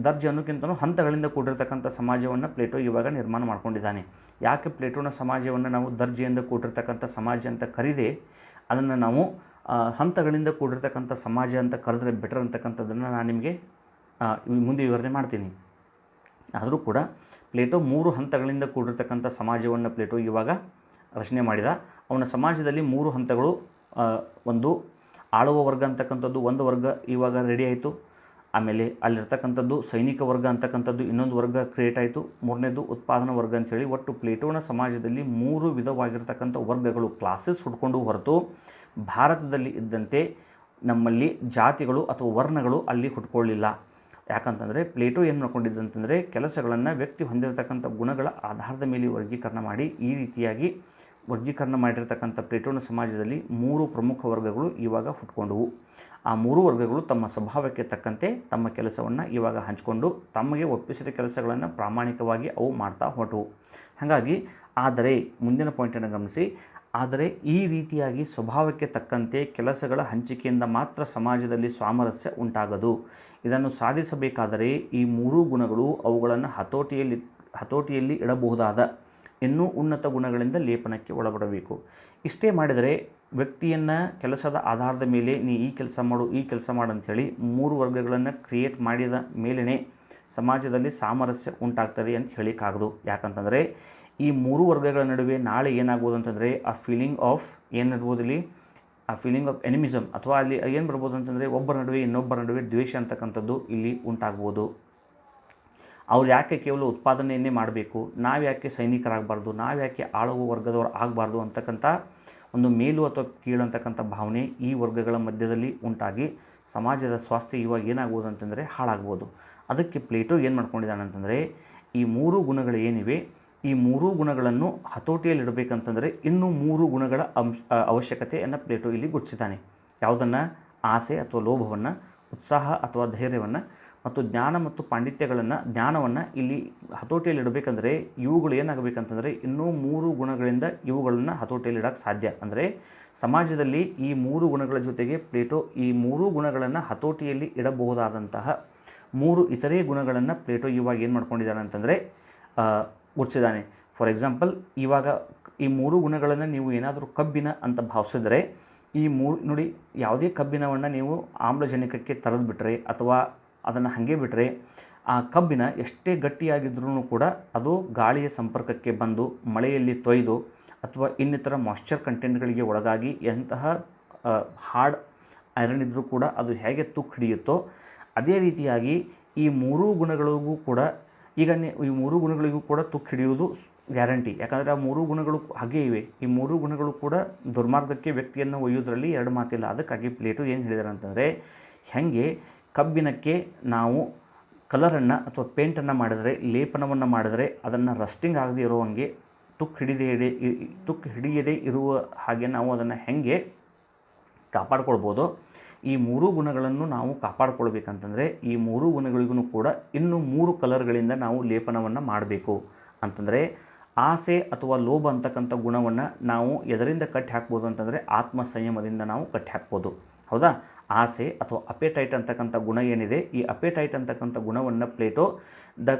ದರ್ಜೆ ಅನ್ನೋಕ್ಕಿಂತಲೂ ಹಂತಗಳಿಂದ ಕೂಡಿರ್ತಕ್ಕಂಥ ಸಮಾಜವನ್ನು ಪ್ಲೇಟೋ ಇವಾಗ ನಿರ್ಮಾಣ ಮಾಡ್ಕೊಂಡಿದ್ದಾನೆ. ಯಾಕೆ ಪ್ಲೇಟೋನ ಸಮಾಜವನ್ನು ನಾವು ದರ್ಜೆಯಿಂದ ಕೂಡಿರ್ತಕ್ಕಂಥ ಸಮಾಜ ಅಂತ ಕರೀದೆ, ಅದನ್ನು ನಾವು ಹಂತಗಳಿಂದ ಕೂಡಿರ್ತಕ್ಕಂಥ ಸಮಾಜ ಅಂತ ಕರೆದ್ರೆ ಬೆಟರ್ ಅಂತಕ್ಕಂಥದ್ದನ್ನು ನಾನು ನಿಮಗೆ ಮುಂದೆ ವಿವರಣೆ ಮಾಡ್ತೀನಿ. ಆದರೂ ಕೂಡ ಪ್ಲೇಟೋ 3 ಹಂತಗಳಿಂದ ಕೂಡಿರ್ತಕ್ಕಂಥ ಸಮಾಜವನ್ನು ಪ್ಲೇಟೋ ಇವಾಗ ರಚನೆ ಮಾಡಿದ. ಅವನ ಸಮಾಜದಲ್ಲಿ 3 ಹಂತಗಳು, ಒಂದು ಆಳುವ ವರ್ಗ ಅಂತಕ್ಕಂಥದ್ದು ಒಂದು ವರ್ಗ ಇವಾಗ ರೆಡಿ ಆಯಿತು. ಆಮೇಲೆ ಅಲ್ಲಿರ್ತಕ್ಕಂಥದ್ದು ಸೈನಿಕ ವರ್ಗ ಅಂತಕ್ಕಂಥದ್ದು ಇನ್ನೊಂದು ವರ್ಗ ಕ್ರಿಯೇಟ್ ಆಯಿತು. ಮೂರನೇದು ಉತ್ಪಾದನಾ ವರ್ಗ ಅಂಥೇಳಿ ಒಟ್ಟು ಪ್ಲೇಟೋನ ಸಮಾಜದಲ್ಲಿ 3 ವಿಧವಾಗಿರ್ತಕ್ಕಂಥ ವರ್ಗಗಳು, ಕ್ಲಾಸಸ್ ಹುಡ್ಕೊಂಡು ಹೊರತು ಭಾರತದಲ್ಲಿ ಇದ್ದಂತೆ ನಮ್ಮಲ್ಲಿ ಜಾತಿಗಳು ಅಥವಾ ವರ್ಣಗಳು ಅಲ್ಲಿ ಹುಟ್ಕೊಳ್ಳಿಲ್ಲ. ಯಾಕಂತಂದರೆ ಪ್ಲೇಟೋ ಏನು ಮಾಡ್ಕೊಂಡಿದ್ದಂತಂದರೆ ಕೆಲಸಗಳನ್ನು ವ್ಯಕ್ತಿ ಹೊಂದಿರತಕ್ಕಂಥ ಗುಣಗಳ ಆಧಾರದ ಮೇಲೆ ವರ್ಗೀಕರಣ ಮಾಡಿ ಈ ರೀತಿಯಾಗಿ ವರ್ಗೀಕರಣ ಮಾಡಿರ್ತಕ್ಕಂಥ ಪ್ಲೇಟೋನ ಸಮಾಜದಲ್ಲಿ 3 ಪ್ರಮುಖ ವರ್ಗಗಳು ಇವಾಗ ಹುಟ್ಕೊಂಡವು. ಆ 3 ವರ್ಗಗಳು ತಮ್ಮ ಸ್ವಭಾವಕ್ಕೆ ತಕ್ಕಂತೆ ತಮ್ಮ ಕೆಲಸವನ್ನು ಇವಾಗ ಹಂಚಿಕೊಂಡು ತಮಗೆ ಒಪ್ಪಿಸಿದ ಕೆಲಸಗಳನ್ನು ಪ್ರಾಮಾಣಿಕವಾಗಿ ಅವು ಮಾಡ್ತಾ ಹೊರಟವು. ಹಾಗಾಗಿ ಆದರೆ ಮುಂದಿನ ಪಾಯಿಂಟನ್ನು ಗಮನಿಸಿ, ಆದರೆ ಈ ರೀತಿಯಾಗಿ ಸ್ವಭಾವಕ್ಕೆ ತಕ್ಕಂತೆ ಕೆಲಸಗಳ ಹಂಚಿಕೆಯಿಂದ ಮಾತ್ರ ಸಮಾಜದಲ್ಲಿ ಸಾಮರಸ್ಯ ಉಂಟಾಗದು. ಇದನ್ನು ಸಾಧಿಸಬೇಕಾದರೆ ಈ 3 ಗುಣಗಳು ಅವುಗಳನ್ನು ಹತೋಟಿಯಲ್ಲಿ ಇಡಬಹುದಾದ ಇನ್ನೂ ಉನ್ನತ ಗುಣಗಳಿಂದ ಲೇಪನಕ್ಕೆ ಒಳಪಡಬೇಕು. ಇಷ್ಟೇ ಮಾಡಿದರೆ ವ್ಯಕ್ತಿಯನ್ನು ಕೆಲಸದ ಆಧಾರದ ಮೇಲೆ ನೀ ಈ ಕೆಲಸ ಮಾಡು ಅಂಥೇಳಿ 3 ವರ್ಗಗಳನ್ನು ಕ್ರಿಯೇಟ್ ಮಾಡಿದ ಮೇಲೇ ಸಮಾಜದಲ್ಲಿ ಸಾಮರಸ್ಯ ಉಂಟಾಗ್ತದೆ ಅಂತ ಹೇಳಿಕ್ಕಾಗದು. ಯಾಕಂತಂದರೆ ಈ 3 ವರ್ಗಗಳ ನಡುವೆ ನಾಳೆ ಏನಾಗ್ಬೋದು ಅಂತಂದರೆ ಆ ಫೀಲಿಂಗ್ ಆಫ್ ಎನಿಮಿಸಮ್ ಅಥವಾ ಅಲ್ಲಿ ಏನು ಬರ್ಬೋದು ಅಂತಂದರೆ ಒಬ್ಬರ ನಡುವೆ ಇನ್ನೊಬ್ಬರ ನಡುವೆ ದ್ವೇಷ ಅಂತಕ್ಕಂಥದ್ದು ಇಲ್ಲಿ ಉಂಟಾಗ್ಬೋದು. ಅವ್ರು ಯಾಕೆ ಕೇವಲ ಉತ್ಪಾದನೆಯನ್ನೇ ಮಾಡಬೇಕು, ನಾವು ಯಾಕೆ ಸೈನಿಕರಾಗಬಾರ್ದು, ನಾವು ಯಾಕೆ ಆಳುವ ವರ್ಗದವರು ಆಗಬಾರ್ದು ಅಂತಕ್ಕಂಥ ಒಂದು ಮೇಲು ಅಥವಾ ಕೀಳು ಅಂತಕ್ಕಂಥ ಭಾವನೆ ಈ ವರ್ಗಗಳ ಮಧ್ಯದಲ್ಲಿ ಉಂಟಾಗಿ ಸಮಾಜದ ಸ್ವಾಸ್ಥ್ಯ ಇವಾಗ ಏನಾಗ್ಬೋದು ಅಂತಂದರೆ ಹಾಳಾಗ್ಬೋದು. ಅದಕ್ಕೆ ಪ್ಲೇಟೋ ಏನು ಮಾಡ್ಕೊಂಡಿದ್ದಾನೆ ಅಂತಂದರೆ ಈ 3 ಗುಣಗಳು ಏನಿವೆ ಈ 3 ಗುಣಗಳನ್ನು ಹತೋಟಿಯಲ್ಲಿಡಬೇಕಂತಂದರೆ ಇನ್ನೂ 3 ಗುಣಗಳ ಅವಶ್ಯಕತೆಯನ್ನು ಪ್ಲೇಟೋ ಇಲ್ಲಿ ಗುರುತಿಸಿದ್ದಾನೆ. ಯಾವುದನ್ನು? ಆಸೆ ಅಥವಾ ಲೋಭವನ್ನು ಉತ್ಸಾಹ ಅಥವಾ ಧೈರ್ಯವನ್ನು ಮತ್ತು ಜ್ಞಾನ ಮತ್ತು ಜ್ಞಾನವನ್ನು ಇಲ್ಲಿ ಹತೋಟಿಯಲ್ಲಿ ಇಡಬೇಕಂದ್ರೆ ಇವುಗಳು ಏನಾಗಬೇಕಂತಂದರೆ ಇನ್ನೂ 3 ಗುಣಗಳಿಂದ ಇವುಗಳನ್ನು ಹತೋಟಿಯಲ್ಲಿ ಇಡೋಕ್ಕೆ ಸಾಧ್ಯ. ಅಂದರೆ ಸಮಾಜದಲ್ಲಿ ಈ 3 ಗುಣಗಳ ಜೊತೆಗೆ ಪ್ಲೇಟೋ ಈ 3 ಗುಣಗಳನ್ನು ಹತೋಟಿಯಲ್ಲಿ ಇಡಬಹುದಾದಂತಹ 3 ಇತರೆ ಗುಣಗಳನ್ನು ಪ್ಲೇಟೋ ಇವಾಗ ಏನು ಮಾಡ್ಕೊಂಡಿದ್ದಾನೆ ಅಂತಂದರೆ ಗುರುತಿಸಿದ್ದಾನೆ. ಫಾರ್ ಎಕ್ಸಾಂಪಲ್, ಇವಾಗ ಈ 3 ಗುಣಗಳನ್ನು ನೀವು ಏನಾದರೂ ಕಬ್ಬಿಣ ಅಂತ ಭಾವಿಸಿದರೆ ಈ 3 ನೋಡಿ, ಯಾವುದೇ ಕಬ್ಬಿಣವನ್ನು ನೀವು ಆಮ್ಲಜನಕಕ್ಕೆ ತರದು ಬಿಟ್ಟರೆ ಅಥವಾ ಅದನ್ನು ಹಾಗೆ ಬಿಟ್ಟರೆ ಆ ಕಬ್ಬಿಣ ಎಷ್ಟೇ ಗಟ್ಟಿಯಾಗಿದ್ರೂ ಕೂಡ ಅದು ಗಾಳಿಯ ಸಂಪರ್ಕಕ್ಕೆ ಬಂದು ಮಳೆಯಲ್ಲಿ ತೊಯ್ದು ಅಥವಾ ಇನ್ನಿತರ ಮಾಯ್ಶ್ಚರ್ ಕಂಟೆಂಟ್ಗಳಿಗೆ ಒಳಗಾಗಿ ಎಂತಹ ಹಾರ್ಡ್ ಐರನ್ ಇದ್ದರೂ ಕೂಡ ಅದು ಹೇಗೆ ತುಕ್ಕು ಹಿಡಿಯುತ್ತೋ ಅದೇ ರೀತಿಯಾಗಿ ಈ 3 ಗುಣಗಳಿಗೂ ಕೂಡ ಈಗ ಈ 3 ಗುಣಗಳಿಗೂ ಕೂಡ ತುಕ್ಕು ಹಿಡಿಯುವುದು ಗ್ಯಾರಂಟಿ. ಯಾಕಂದರೆ ಆ 3 ಗುಣಗಳು ಹಾಗೇ ಇವೆ. ಈ 3 ಗುಣಗಳು ಕೂಡ ದುರ್ಮಾರ್ಗಕ್ಕೆ ವ್ಯಕ್ತಿಯನ್ನು ಒಯ್ಯೋದ್ರಲ್ಲಿ ಎರಡು ಮಾತಿಲ್ಲ. ಅದಕ್ಕಾಗಿ ಪ್ಲೇಟೋ ಏನು ಹೇಳಿದ್ದಾರೆ ಅಂತಂದರೆ, ಹೇಗೆ ಕಬ್ಬಿಣಕ್ಕೆ ನಾವು ಕಲರನ್ನು ಅಥವಾ ಪೇಂಟನ್ನು ಮಾಡಿದರೆ, ಲೇಪನವನ್ನು ಮಾಡಿದರೆ ಅದನ್ನು ರಸ್ಟಿಂಗ್ ಆಗದೇ ಇರೋ ಹಾಗೆ ತುಕ್ಕು ಹಿಡಿಯದೇ ಇರುವ ಹಾಗೆ ನಾವು ಅದನ್ನು ಹೇಗೆ ಕಾಪಾಡ್ಕೊಳ್ಬೋದು, ಈ 3 ಗುಣಗಳನ್ನು ನಾವು ಕಾಪಾಡ್ಕೊಳ್ಬೇಕಂತಂದರೆ ಈ 3 ಗುಣಗಳಿಗೂ ಕೂಡ ಇನ್ನೂ 3 ಕಲರ್ಗಳಿಂದ ನಾವು ಲೇಪನವನ್ನು ಮಾಡಬೇಕು. ಅಂತಂದರೆ ಆಸೆ ಅಥವಾ ಲೋಭ ಅಂತಕ್ಕಂಥ ಗುಣವನ್ನು ನಾವು ಎದರಿಂದ ಕಟ್ಟಿ ಹಾಕ್ಬೋದು ಅಂತಂದರೆ ಆತ್ಮ ಸಂಯಮದಿಂದ ನಾವು ಕಟ್ಟಿ ಹಾಕ್ಬೋದು. ಹೌದಾ? ಆಸೆ ಅಥವಾ ಅಪೆಟೈಟ್ ಅಂತಕ್ಕಂಥ ಗುಣ ಏನಿದೆ, ಈ ಅಪೆಟೈಟ್ ಅಂತಕ್ಕಂಥ ಗುಣವನ್ನು Plato the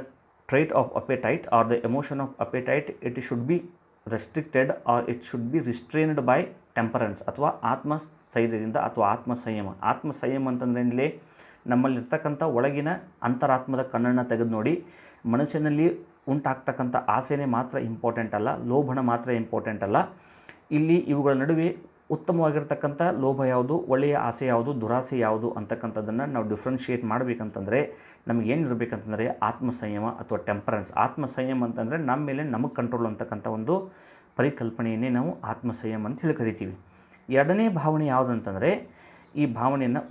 trait of appetite or the emotion of appetite it should be restricted or it should be restrained by temperance ಅಥವಾ ಆತ್ಮಸ್ಥೈರ್ಯದಿಂದ ಅಥವಾ ಆತ್ಮಸಂಯಮ ಅಂತಂದರೆ ಇಲ್ಲಿ ನಮ್ಮಲ್ಲಿರ್ತಕ್ಕಂಥ ಒಳಗಿನ ಅಂತರಾತ್ಮದ ಕಣ್ಣನ್ನು ತೆಗೆದು ನೋಡಿ, ಮನಸ್ಸಿನಲ್ಲಿ ಉಂಟಾಗ್ತಕ್ಕಂಥ ಆಸೆನೇ ಮಾತ್ರ ಇಂಪಾರ್ಟೆಂಟ್ ಅಲ್ಲ, ಲೋಭನ ಮಾತ್ರ ಇಂಪಾರ್ಟೆಂಟ್ ಅಲ್ಲ. ಇಲ್ಲಿ ಇವುಗಳ ನಡುವೆ ಉತ್ತಮವಾಗಿರ್ತಕ್ಕಂಥ ಲೋಭ ಯಾವುದು, ಒಳ್ಳೆಯ ಆಸೆ ಯಾವುದು, ದುರಾಸೆ ಯಾವುದು ಅಂತಕ್ಕಂಥದ್ದನ್ನು ನಾವು ಡಿಫ್ರೆನ್ಷಿಯೇಟ್ ಮಾಡಬೇಕಂತಂದರೆ ನಮಗೇನಿರಬೇಕಂತಂದರೆ ಆತ್ಮಸಂಯಮ ಅಥವಾ ಟೆಂಪರೆನ್ಸ್. ಆತ್ಮಸಂಯಮ ಅಂತಂದರೆ ನಮ್ಮ ಮೇಲೆ ನಮಗೆ ಕಂಟ್ರೋಲ್ ಅಂತಕ್ಕಂಥ ಒಂದು ಪರಿಕಲ್ಪನೆಯನ್ನೇ ನಾವು ಆತ್ಮಸಂಯಮ ಅಂತ ಹೇಳಿ ಕರಿತೀವಿ. ಎರಡನೇ ಭಾವನೆ ಯಾವುದಂತಂದರೆ ಈ ಭಾವನೆಯನ್ನು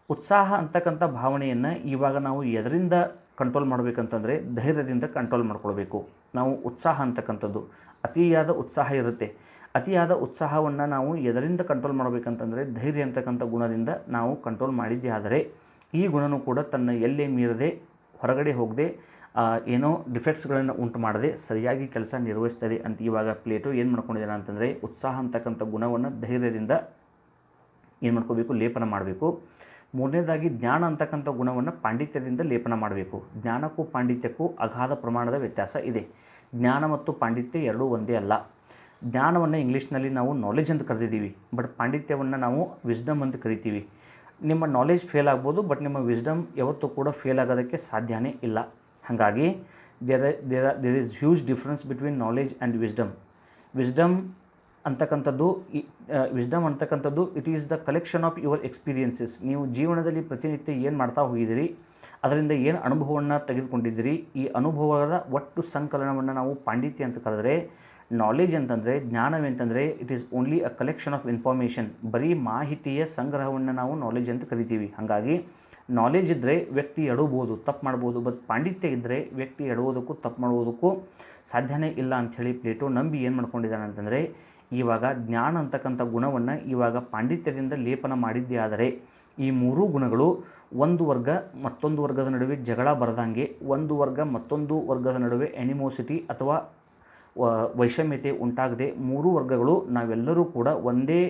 ಉತ್ಸಾಹ ಅಂತಕ್ಕಂಥ ಭಾವನೆಯನ್ನು ಇವಾಗ ನಾವು ಎದರಿಂದ ಕಂಟ್ರೋಲ್ ಮಾಡಬೇಕಂತಂದರೆ ಧೈರ್ಯದಿಂದ ಕಂಟ್ರೋಲ್ ಮಾಡ್ಕೊಳ್ಬೇಕು. ನಾವು ಉತ್ಸಾಹ ಅಂತಕ್ಕಂಥದ್ದು ಅತಿಯಾದ ಉತ್ಸಾಹ ಇರುತ್ತೆ. ಅತಿಯಾದ ಉತ್ಸಾಹವನ್ನು ನಾವು ಎದರಿಂದ ಕಂಟ್ರೋಲ್ ಮಾಡಬೇಕಂತಂದರೆ ಧೈರ್ಯ ಅಂತಕ್ಕಂಥ ಗುಣದಿಂದ ನಾವು ಕಂಟ್ರೋಲ್ ಮಾಡಿದ್ದೇ ಆದರೆ ಈ ಗುಣನೂ ಕೂಡ ತನ್ನ ಎಲ್ಲೇ ಮೀರದೆ ಹೊರಗಡೆ ಹೋಗದೆ ಏನೋ ಡಿಫೆಕ್ಟ್ಸ್ಗಳನ್ನು ಉಂಟು ಮಾಡದೆ ಸರಿಯಾಗಿ ಕೆಲಸ ನಿರ್ವಹಿಸ್ತದೆ ಅಂತ ಇವಾಗ ಪ್ಲೇಟೋ ಏನು ಮಾಡ್ಕೊಂಡಿದ್ದಾನೆ ಅಂತಂದರೆ ಉತ್ಸಾಹ ಅಂತಕ್ಕಂಥ ಗುಣವನ್ನು ಧೈರ್ಯದಿಂದ ಏನು ಮಾಡ್ಕೋಬೇಕು, ಲೇಪನ ಮಾಡಬೇಕು. ಮೂರನೇದಾಗಿ ಜ್ಞಾನ ಅಂತಕ್ಕಂಥ ಗುಣವನ್ನು ಪಾಂಡಿತ್ಯದಿಂದ ಲೇಪನ ಮಾಡಬೇಕು. ಜ್ಞಾನಕ್ಕೂ ಪಾಂಡಿತ್ಯಕ್ಕೂ ಅಗಾಧ ಪ್ರಮಾಣದ ವ್ಯತ್ಯಾಸ ಇದೆ. ಜ್ಞಾನ ಮತ್ತು ಪಾಂಡಿತ್ಯ ಎರಡೂ ಒಂದೇ ಅಲ್ಲ. ಜ್ಞಾನವನ್ನು ಇಂಗ್ಲೀಷ್ನಲ್ಲಿ ನಾವು ನಾಲೆಜ್ ಅಂತ ಕರೆದಿದ್ದೀವಿ, ಬಟ್ ಪಾಂಡಿತ್ಯವನ್ನು ನಾವು ವಿಸ್ಡಮ್ ಅಂತ ಕರಿತೀವಿ. ನಿಮ್ಮ ನಾಲೆಜ್ ಫೇಲ್ ಆಗ್ಬೋದು, ಬಟ್ ನಿಮ್ಮ ವಿಸ್ಡಮ್ ಯಾವತ್ತೂ ಕೂಡ ಫೇಲ್ ಆಗೋದಕ್ಕೆ ಸಾಧ್ಯನೇ ಇಲ್ಲ. ಹಾಗಾಗಿ there is huge difference between knowledge and wisdom ಅಂತಕ್ಕಂಥದ್ದು it is the collection of your experiences. ನೀವು ಜೀವನದಲ್ಲಿ ಪ್ರತಿನಿತ್ಯ ಏನು ಮಾಡ್ತಾ ಹೋಗಿದ್ದೀರಿ, ಅದರಿಂದ ಏನು ಅನುಭವವನ್ನು ತೆಗೆದುಕೊಂಡಿದ್ದೀರಿ, ಈ ಅನುಭವದ ಒಟ್ಟು ಸಂಕಲನವನ್ನು ನಾವು ಪಾಂಡಿತ್ಯ ಅಂತ ಕರೆದರೆ, ನಾಲೆಜ್ ಅಂತಂದರೆ ಜ್ಞಾನವೆಂತಂದರೆ it is only a collection of information. ಬರೀ ಮಾಹಿತಿಯ ಸಂಗ್ರಹವನ್ನು ನಾವು ನಾಲೆಜ್ ಅಂತ ಕರಿತೀವಿ. ಹಾಗಾಗಿ ನಾಲೆಜ್ ಇದ್ದರೆ ವ್ಯಕ್ತಿ ಎಡಬೋದು, ತಪ್ಪು ಮಾಡ್ಬೋದು, ಬಟ್ ಪಾಂಡಿತ್ಯ ಇದ್ದರೆ ವ್ಯಕ್ತಿ ಎಡುವುದಕ್ಕೂ ತಪ್ಪು ಮಾಡುವುದಕ್ಕೂ ಸಾಧ್ಯನೇ ಇಲ್ಲ ಅಂಥೇಳಿ ಪ್ಲೇಟೋ ನಂಬಿ ಏನು ಮಾಡ್ಕೊಂಡಿದ್ದಾನೆ ಅಂತಂದರೆ ಇವಾಗ ಜ್ಞಾನ ಅಂತಕ್ಕಂಥ ಗುಣವನ್ನು ಇವಾಗ ಪಾಂಡಿತ್ಯದಿಂದ ಲೇಪನ ಮಾಡಿದ್ದೇ ಆದರೆ ಈ 3 ಗುಣಗಳು ಒಂದು ವರ್ಗ ಮತ್ತೊಂದು ವರ್ಗದ ನಡುವೆ ಜಗಳ ಬರದಂಗೆ, ಒಂದು ವರ್ಗ ಮತ್ತೊಂದು ವರ್ಗದ ನಡುವೆ ಎನಿಮೋಸಿಟಿ ಅಥವಾ ವೈಷಮ್ಯತೆ ಉಂಟಾಗದೆ 3 ವರ್ಗಗಳು ನಾವೆಲ್ಲರೂ ಕೂಡ ಒಂದೇ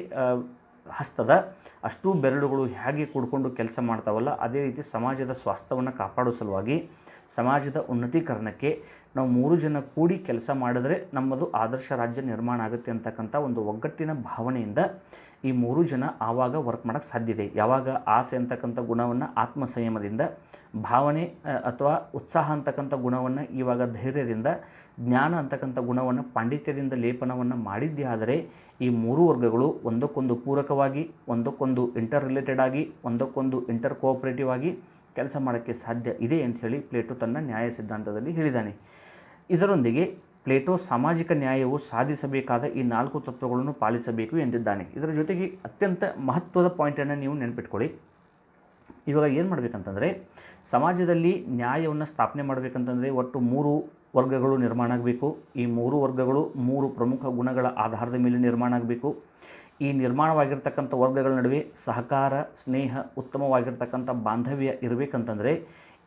ಹಸ್ತದ ಅಷ್ಟೂ ಬೆರಳುಗಳು ಹೇಗೆ ಕೂಡ್ಕೊಂಡು ಕೆಲಸ ಮಾಡ್ತಾವಲ್ಲ ಅದೇ ರೀತಿ ಸಮಾಜದ ಸ್ವಾಸ್ಥ್ಯವನ್ನು ಕಾಪಾಡೋ ಸಲುವಾಗಿ ಸಮಾಜದ ಉನ್ನತೀಕರಣಕ್ಕೆ ನಾವು 3 ಜನ ಕೂಡಿ ಕೆಲಸ ಮಾಡಿದ್ರೆ ನಮ್ಮದು ಆದರ್ಶ ರಾಜ್ಯ ನಿರ್ಮಾಣ ಆಗುತ್ತೆ ಅಂತಕ್ಕಂಥ ಒಂದು ಒಗ್ಗಟ್ಟಿನ ಭಾವನೆಯಿಂದ ಈ 3 ಜನ ಆವಾಗ ವರ್ಕ್ ಮಾಡೋಕ್ಕೆ ಸಾಧ್ಯ ಇದೆ. ಯಾವಾಗ ಆಸೆ ಅಂತಕ್ಕಂಥ ಗುಣವನ್ನು ಆತ್ಮಸಂಯಮದಿಂದ, ಭಾವನೆ ಅಥವಾ ಉತ್ಸಾಹ ಅಂತಕ್ಕಂಥ ಗುಣವನ್ನು ಇವಾಗ ಧೈರ್ಯದಿಂದ, ಜ್ಞಾನ ಅಂತಕ್ಕಂಥ ಗುಣವನ್ನು ಪಾಂಡಿತ್ಯದಿಂದ ಲೇಪನವನ್ನು ಮಾಡಿದ್ದೇ ಆದರೆ ಈ 3 ವರ್ಗಗಳು ಒಂದಕ್ಕೊಂದು ಪೂರಕವಾಗಿ, ಒಂದಕ್ಕೊಂದು ಇಂಟರ್ ರಿಲೇಟೆಡ್ ಆಗಿ, ಒಂದಕ್ಕೊಂದು ಇಂಟರ್ ಕೋಆಪರೇಟಿವ್ ಆಗಿ ಕೆಲಸ ಮಾಡೋಕ್ಕೆ ಸಾಧ್ಯ ಇದೆ ಅಂಥೇಳಿ ಪ್ಲೇಟೋ ತನ್ನ ನ್ಯಾಯ ಸಿದ್ಧಾಂತದಲ್ಲಿ ಹೇಳಿದ್ದಾನೆ. ಇದರೊಂದಿಗೆ ಪ್ಲೇಟೋ ಸಾಮಾಜಿಕ ನ್ಯಾಯವು ಸಾಧಿಸಬೇಕಾದ ಈ 4 ತತ್ವಗಳನ್ನು ಪಾಲಿಸಬೇಕು ಎಂದಿದ್ದಾನೆ. ಇದರ ಜೊತೆಗೆ ಅತ್ಯಂತ ಮಹತ್ವದ ಪಾಯಿಂಟನ್ನು ನೀವು ನೆನಪಿಟ್ಕೊಳ್ಳಿ. ಇವಾಗ ಏನು ಮಾಡಬೇಕಂತಂದರೆ ಸಮಾಜದಲ್ಲಿ ನ್ಯಾಯವನ್ನು ಸ್ಥಾಪನೆ ಮಾಡಬೇಕಂತಂದರೆ ಒಟ್ಟು 3 ವರ್ಗಗಳು ನಿರ್ಮಾಣ ಆಗಬೇಕು. ಈ 3 ವರ್ಗಗಳು 3 ಪ್ರಮುಖ ಗುಣಗಳ ಆಧಾರದ ಮೇಲೆ ನಿರ್ಮಾಣ ಆಗಬೇಕು. ಈ ನಿರ್ಮಾಣವಾಗಿರ್ತಕ್ಕಂಥ ವರ್ಗಗಳ ನಡುವೆ ಸಹಕಾರ, ಸ್ನೇಹ, ಉತ್ತಮವಾಗಿರ್ತಕ್ಕಂಥ ಬಾಂಧವ್ಯ ಇರಬೇಕಂತಂದರೆ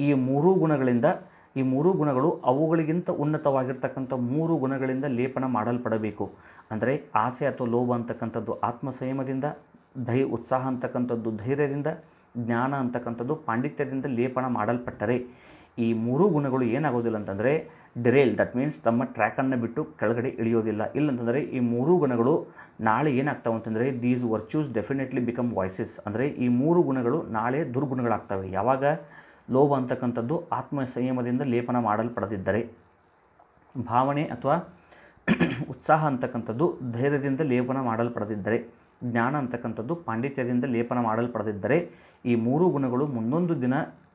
ಈ ಮೂರೂ ಗುಣಗಳು ಅವುಗಳಿಗಿಂತ ಉನ್ನತವಾಗಿರ್ತಕ್ಕಂಥ 3 ಗುಣಗಳಿಂದ ಲೇಪನ ಮಾಡಲ್ಪಡಬೇಕು. ಅಂದರೆ ಆಸೆ ಅಥವಾ ಲೋಭ ಅಂತಕ್ಕಂಥದ್ದು ಆತ್ಮಸಂಯಮದಿಂದ, ಉತ್ಸಾಹ ಅಂತಕ್ಕಂಥದ್ದು ಧೈರ್ಯದಿಂದ, ಜ್ಞಾನ ಅಂತಕ್ಕಂಥದ್ದು ಪಾಂಡಿತ್ಯದಿಂದ ಲೇಪನ ಮಾಡಲ್ಪಟ್ಟರೆ ಈ 3 ಗುಣಗಳು ಏನಾಗೋದಿಲ್ಲ ಅಂತಂದರೆ ಡಿರೇಲ್, ದಟ್ ಮೀನ್ಸ್ ತಮ್ಮ ಟ್ರ್ಯಾಕನ್ನು ಬಿಟ್ಟು ಕೆಳಗಡೆ ಇಳಿಯೋದಿಲ್ಲ. ಇಲ್ಲಂತಂದರೆ ಈ 3 ಗುಣಗಳು ನಾಳೆ ಏನಾಗ್ತಾವೆ ಅಂತಂದರೆ these virtues definitely become voices. ಅಂದರೆ ಈ 3 ಗುಣಗಳು ನಾಳೆ ದುರ್ಗುಣಗಳಾಗ್ತವೆ. ಯಾವಾಗ? ಲೋಭ ಅಂತಕ್ಕಂಥದ್ದು ಆತ್ಮ ಸಂಯಮದಿಂದ ಲೇಪನ ಮಾಡಲ್ಪಡದಿದ್ದರೆ, ಭಾವನೆ ಅಥವಾ ಉತ್ಸಾಹ ಅಂತಕ್ಕಂಥದ್ದು ಧೈರ್ಯದಿಂದ ಲೇಪನ ಮಾಡಲ್ಪಡದಿದ್ದರೆ, ಜ್ಞಾನ ಅಂತಕ್ಕಂಥದ್ದು ಪಾಂಡಿತ್ಯದಿಂದ ಲೇಪನ ಮಾಡಲ್ಪಡದಿದ್ದರೆ ಈ 3 ಗುಣಗಳು ಮುಂದೊಂದು ದಿನ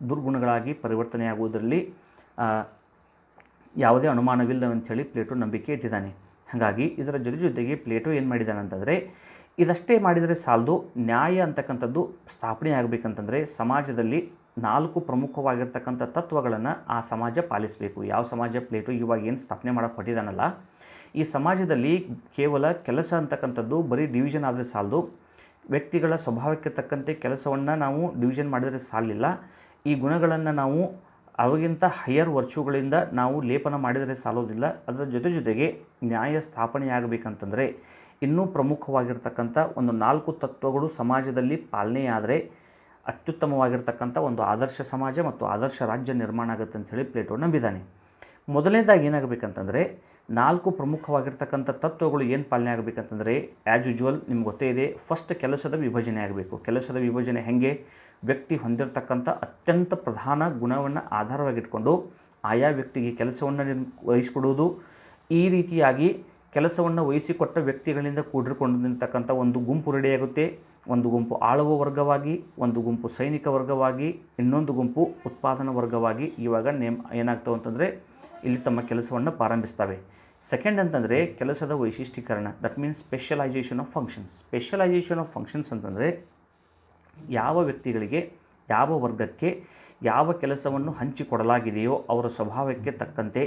ದುರ್ಗುಣಗಳಾಗಿ ಪರಿವರ್ತನೆಯಾಗುವುದರಲ್ಲಿ ಯಾವುದೇ ಅನುಮಾನವಿಲ್ಲವಂಥೇಳಿ ಪ್ಲೇಟೋ ನಂಬಿಕೆ ಇಟ್ಟಿದ್ದಾನೆ. ಹಾಗಾಗಿ ಇದರ ಜೊತೆಗೆ ಪ್ಲೇಟೋ ಏನು ಮಾಡಿದ್ದಾನೆ ಅಂತಂದರೆ ಇದಷ್ಟೇ ಮಾಡಿದರೆ ಸಾಲದು, ನ್ಯಾಯ ಅಂತಕ್ಕಂಥದ್ದು ಸ್ಥಾಪನೆ ಆಗಬೇಕಂತಂದರೆ ಸಮಾಜದಲ್ಲಿ 4 ಪ್ರಮುಖವಾಗಿರ್ತಕ್ಕಂಥ ತತ್ವಗಳನ್ನು ಆ ಸಮಾಜ ಪಾಲಿಸಬೇಕು. ಯಾವ ಸಮಾಜ? ಪ್ಲೇಟೋ ಇವಾಗ ಏನು ಸ್ಥಾಪನೆ ಮಾಡೋಕ್ಕೆ ಹೊಟ್ಟಿದ್ದಾನಲ್ಲ, ಈ ಸಮಾಜದಲ್ಲಿ ಕೇವಲ ಕೆಲಸ ಅಂತಕ್ಕಂಥದ್ದು ಬರೀ ಡಿವಿಷನ್ ಆದರೆ ಸಾಲದು. ವ್ಯಕ್ತಿಗಳ ಸ್ವಭಾವಕ್ಕೆ ತಕ್ಕಂತೆ ಕೆಲಸವನ್ನು ನಾವು ಡಿವಿಷನ್ ಮಾಡಿದರೆ ಸಾಲಿಲ್ಲ. ಈ ಗುಣಗಳನ್ನು ನಾವು ಅವಾಗಿಂತ ಹೈಯರ್ ವರ್ಚುಗಳಿಂದ ನಾವು ಲೇಪನ ಮಾಡಿದರೆ ಸಾಲೋದಿಲ್ಲ. ಅದರ ಜೊತೆಗೆ ನ್ಯಾಯ ಸ್ಥಾಪನೆಯಾಗಬೇಕಂತಂದರೆ ಇನ್ನೂ ಪ್ರಮುಖವಾಗಿರ್ತಕ್ಕಂಥ ಒಂದು 4 ತತ್ವಗಳು ಸಮಾಜದಲ್ಲಿ ಪಾಲನೆಯಾದರೆ ಅತ್ಯುತ್ತಮವಾಗಿರ್ತಕ್ಕಂಥ ಒಂದು ಆದರ್ಶ ಸಮಾಜ ಮತ್ತು ಆದರ್ಶ ರಾಜ್ಯ ನಿರ್ಮಾಣ ಆಗುತ್ತೆ ಅಂತ ಹೇಳಿ ಪ್ಲೇಟೋ ನಂಬಿದ್ದಾನೆ. ಮೊದಲನೇದಾಗಿ ಏನಾಗಬೇಕಂತಂದರೆ 4 ಪ್ರಮುಖವಾಗಿರ್ತಕ್ಕಂಥ ತತ್ವಗಳು ಏನು ಪಾಲನೆ ಆಗಬೇಕಂತಂದರೆ ಆ್ಯಸ್ ಯೂಜುವಲ್ ನಿಮ್ಗೆ ಗೊತ್ತೇ ಇದೆ, ಫಸ್ಟ್ ಕೆಲಸದ ವಿಭಜನೆ ಆಗಬೇಕು. ಕೆಲಸದ ವಿಭಜನೆ ಹೇಗೆ? ವ್ಯಕ್ತಿ ಹೊಂದಿರತಕ್ಕಂಥ ಅತ್ಯಂತ ಪ್ರಧಾನ ಗುಣವನ್ನು ಆಧಾರವಾಗಿಟ್ಕೊಂಡು ಆಯಾ ವ್ಯಕ್ತಿಗೆ ಕೆಲಸವನ್ನು ವಹಿಸಿಕೊಡುವುದು. ಈ ರೀತಿಯಾಗಿ ಕೆಲಸವನ್ನು ವಹಿಸಿಕೊಟ್ಟ ವ್ಯಕ್ತಿಗಳಿಂದ ಕೂಡಿಕೊಂಡಿರ್ತಕ್ಕಂಥ ಒಂದು ಗುಂಪು ರೆಡಿಯಾಗುತ್ತೆ. ಒಂದು ಗುಂಪು ಆಳುವ ವರ್ಗವಾಗಿ, ಒಂದು ಗುಂಪು ಸೈನಿಕ ವರ್ಗವಾಗಿ, ಇನ್ನೊಂದು ಗುಂಪು ಉತ್ಪಾದನಾ ವರ್ಗವಾಗಿ ಇವಾಗ ಏನಾಗ್ತವೆ ಅಂತಂದರೆ ಇಲ್ಲಿ ತಮ್ಮ ಕೆಲಸವನ್ನು ಪ್ರಾರಂಭಿಸ್ತವೆ. ಸೆಕೆಂಡ್ ಅಂತಂದರೆ ಕೆಲಸದ ವೈಶಿಷ್ಟ್ಯೀಕರಣ, that means specialisation of functions. Specialisation of functions ಅಂತಂದರೆ ಯಾವ ವ್ಯಕ್ತಿಗಳಿಗೆ, ಯಾವ ವರ್ಗಕ್ಕೆ ಯಾವ ಕೆಲಸವನ್ನು ಹಂಚಿಕೊಡಲಾಗಿದೆಯೋ ಅವರ ಸ್ವಭಾವಕ್ಕೆ ತಕ್ಕಂತೆ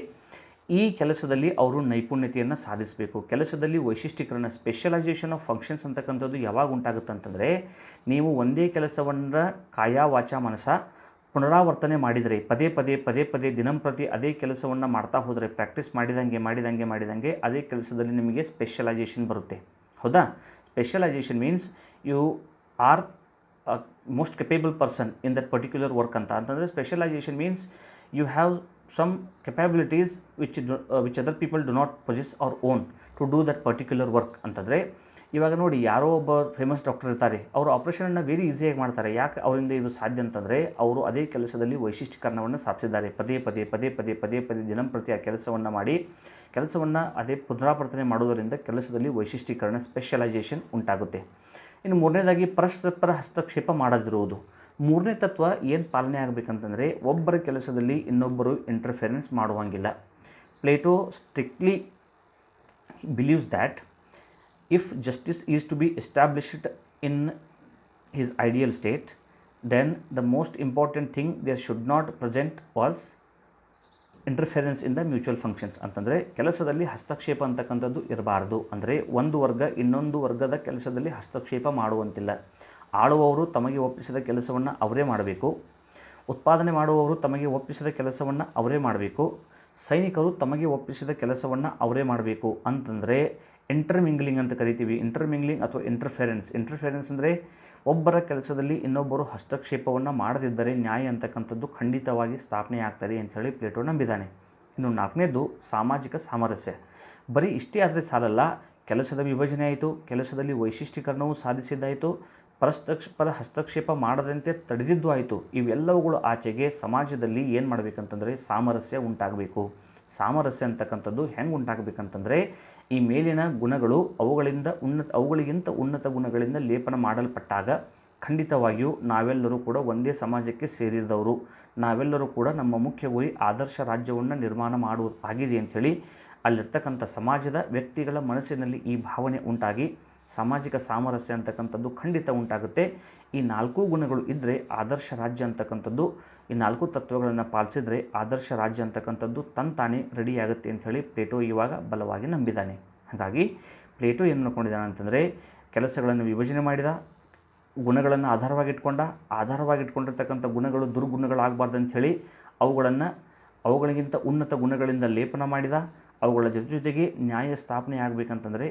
ಈ ಕೆಲಸದಲ್ಲಿ ಅವರು ನೈಪುಣ್ಯತೆಯನ್ನು ಸಾಧಿಸಬೇಕು. ಕೆಲಸದಲ್ಲಿ ವೈಶಿಷ್ಟ್ಯೀಕರಣ, ಸ್ಪೆಷಲೈಸೇಷನ್ ಆಫ್ ಫಂಕ್ಷನ್ಸ್ ಅಂತಕ್ಕಂಥದ್ದು ಯಾವಾಗ ಉಂಟಾಗುತ್ತೆ ಅಂತಂದರೆ ನೀವು ಒಂದೇ ಕೆಲಸವನ್ನು ಕಾಯ ವಾಚ ಮನಸ ಪುನರಾವರ್ತನೆ ಮಾಡಿದರೆ, ಪದೇ ಪದೇ ದಿನಂಪ್ರತಿ ಅದೇ ಕೆಲಸವನ್ನು ಮಾಡ್ತಾ ಹೋದರೆ, ಪ್ರಾಕ್ಟೀಸ್ ಮಾಡಿದಂಗೆ ಅದೇ ಕೆಲಸದಲ್ಲಿ ನಿಮಗೆ ಸ್ಪೆಷಲೈಸೇಷನ್ ಬರುತ್ತೆ. ಹೌದಾ? Specialisation means you are most capable person in that particular work ಅಂತಂದರೆ specialisation means you have some capabilities which other people do not possess or own to do that particular work ಅಂತಂದರೆ ಇವಾಗ ನೋಡಿ, ಯಾರೋ ಒಬ್ಬ famous doctor ಇರ್ತಾರೆ, ಅವರು ಆಪ್ರೇಷನನ್ನು very ಈಸಿಯಾಗಿ ಮಾಡ್ತಾರೆ. ಯಾಕೆ ಅವರಿಂದ ಇದು ಸಾಧ್ಯ ಅಂತಂದರೆ ಅವರು ಅದೇ ಕೆಲಸದಲ್ಲಿ ವೈಶಿಷ್ಟ್ಯೀಕರಣವನ್ನು ಸಾಧಿಸಿದ್ದಾರೆ. ಪದೇ ದಿನಂಪ್ರತಿ ಆ ಕೆಲಸವನ್ನು ಮಾಡಿ ಕೆಲಸವನ್ನು ಅದೇ ಪುನರಾವರ್ತನೆ ಮಾಡುವುದರಿಂದ ಕೆಲಸದಲ್ಲಿ ವೈಶಿಷ್ಟ್ಯೀಕರಣ, ಸ್ಪೆಷಲೈಸೇಷನ್ ಉಂಟಾಗುತ್ತೆ. ಇನ್ನು ಮೂರನೇದಾಗಿ ಪರಸ್ಪರ ಹಸ್ತಕ್ಷೇಪ ಮಾಡದಿರುವುದು. ಮೂರನೇ ತತ್ವ ಏನು ಪಾಲನೆ ಆಗಬೇಕಂತಂದರೆ ಒಬ್ಬರ ಕೆಲಸದಲ್ಲಿ ಇನ್ನೊಬ್ಬರು ಇಂಟರ್ಫಿರೆನ್ಸ್ ಮಾಡುವಂಗಿಲ್ಲ. Plato strictly believes that if justice is to be established in his ideal state, then the most important thing there should not present was interference in the mutual functions. ಅಂತಂದರೆ ಕೆಲಸದಲ್ಲಿ ಹಸ್ತಕ್ಷೇಪ ಅಂತಕ್ಕಂಥದ್ದು ಇರಬಾರ್ದು. ಅಂದರೆ ಒಂದು ವರ್ಗ ಇನ್ನೊಂದು ವರ್ಗದ ಕೆಲಸದಲ್ಲಿ ಹಸ್ತಕ್ಷೇಪ ಮಾಡುವಂತಿಲ್ಲ. ಆಳುವವರು ತಮಗೆ ಒಪ್ಪಿಸಿದ ಕೆಲಸವನ್ನು ಅವರೇ ಮಾಡಬೇಕು. ಉತ್ಪಾದನೆ ಮಾಡುವವರು ತಮಗೆ ಒಪ್ಪಿಸಿದ ಕೆಲಸವನ್ನು ಅವರೇ ಮಾಡಬೇಕು. ಸೈನಿಕರು ತಮಗೆ ಒಪ್ಪಿಸಿದ ಕೆಲಸವನ್ನು ಅವರೇ ಮಾಡಬೇಕು. ಅಂತಂದರೆ ಇಂಟರ್ಮಿಂಗ್ಲಿಂಗ್ ಅಂತ ಕರಿತೀವಿ. ಇಂಟರ್ಮಿಂಗ್ಲಿಂಗ್ ಅಥವಾ ಇಂಟರ್ಫೆರೆನ್ಸ್ ಅಂದರೆ ಒಬ್ಬರ ಕೆಲಸದಲ್ಲಿ ಇನ್ನೊಬ್ಬರು ಹಸ್ತಕ್ಷೇಪವನ್ನು ಮಾಡದಿದ್ದರೆ ನ್ಯಾಯ ಅಂತಕ್ಕಂಥದ್ದು ಖಂಡಿತವಾಗಿ ಸ್ಥಾಪನೆ ಆಗ್ತದೆ ಅಂಥೇಳಿ ಪ್ಲೇಟೋ ನಂಬಿದ್ದಾನೆ. ಇನ್ನು ನಾಲ್ಕನೇದು ಸಾಮಾಜಿಕ ಸಾಮರಸ್ಯ. ಬರೀ ಇಷ್ಟೇ ಆದರೆ ಸಾಲಲ್ಲ, ಕೆಲಸದ ವಿಭಜನೆ ಆಯಿತು, ಕೆಲಸದಲ್ಲಿ ವೈಶಿಷ್ಟ್ಯೀಕರಣವೂ ಸಾಧಿಸಿದ್ದಾಯಿತು, ಪರಸ್ಪರ ಹಸ್ತಕ್ಷೇಪ ಮಾಡದಂತೆ ತಡೆದಿದ್ದು ಆಯಿತು. ಇವೆಲ್ಲವುಗಳು ಆಚೆಗೆ ಸಮಾಜದಲ್ಲಿ ಏನು ಮಾಡಬೇಕಂತಂದರೆ ಸಾಮರಸ್ಯ ಉಂಟಾಗಬೇಕು. ಸಾಮರಸ್ಯ ಅಂತಕ್ಕಂಥದ್ದು ಹೆಂಗೆ ಉಂಟಾಗಬೇಕಂತಂದರೆ ಈ ಮೇಲಿನ ಗುಣಗಳು ಅವುಗಳಿಗಿಂತ ಉನ್ನತ ಗುಣಗಳಿಂದ ಲೇಪನ ಮಾಡಲ್ಪಟ್ಟಾಗ ಖಂಡಿತವಾಗಿಯೂ ನಾವೆಲ್ಲರೂ ಕೂಡ ಒಂದೇ ಸಮಾಜಕ್ಕೆ ಸೇರಿದವರು, ನಾವೆಲ್ಲರೂ ಕೂಡ ನಮ್ಮ ಮುಖ್ಯ ಗುರಿ ಆದರ್ಶ ರಾಜ್ಯವನ್ನು ನಿರ್ಮಾಣ ಮಾಡುವುದಾಗಿದೆ ಅಂಥೇಳಿ ಅಲ್ಲಿರ್ತಕ್ಕಂಥ ಸಮಾಜದ ವ್ಯಕ್ತಿಗಳ ಮನಸ್ಸಿನಲ್ಲಿ ಈ ಭಾವನೆ ಉಂಟಾಗಿ ಸಾಮಾಜಿಕ ಸಾಮರಸ್ಯ ಅಂತಕ್ಕಂಥದ್ದು ಖಂಡಿತ ಉಂಟಾಗುತ್ತೆ. ಈ 4 ಗುಣಗಳು ಇದ್ದರೆ ಆದರ್ಶ ರಾಜ್ಯ ಅಂತಕ್ಕಂಥದ್ದು, ಈ 4 ತತ್ವಗಳನ್ನು ಪಾಲಿಸಿದರೆ ಆದರ್ಶ ರಾಜ್ಯ ಅಂತಕ್ಕಂಥದ್ದು ತಂತಾನೇ ರೆಡಿಯಾಗುತ್ತೆ ಅಂಥೇಳಿ ಪ್ಲೇಟೋ ಇವಾಗ ಬಲವಾಗಿ ನಂಬಿದ್ದಾನೆ. ಹಾಗಾಗಿ ಪ್ಲೇಟೋ ಏನು ಮಾಡ್ಕೊಂಡಿದ್ದಾನೆ ಅಂತಂದರೆ ಕೆಲಸಗಳನ್ನು ವಿಭಜನೆ ಮಾಡಿದ, ಗುಣಗಳನ್ನು ಆಧಾರವಾಗಿಟ್ಕೊಂಡಿರ್ತಕ್ಕಂಥ ಗುಣಗಳು ದುರ್ಗುಣಗಳಾಗಬಾರ್ದು ಅಂಥೇಳಿ ಅವುಗಳಿಗಿಂತ ಉನ್ನತ ಗುಣಗಳಿಂದ ಲೇಪನ ಮಾಡಿದ. ಅವುಗಳ ಜೊತೆಗೆ ನ್ಯಾಯ ಸ್ಥಾಪನೆ ಆಗಬೇಕಂತಂದರೆ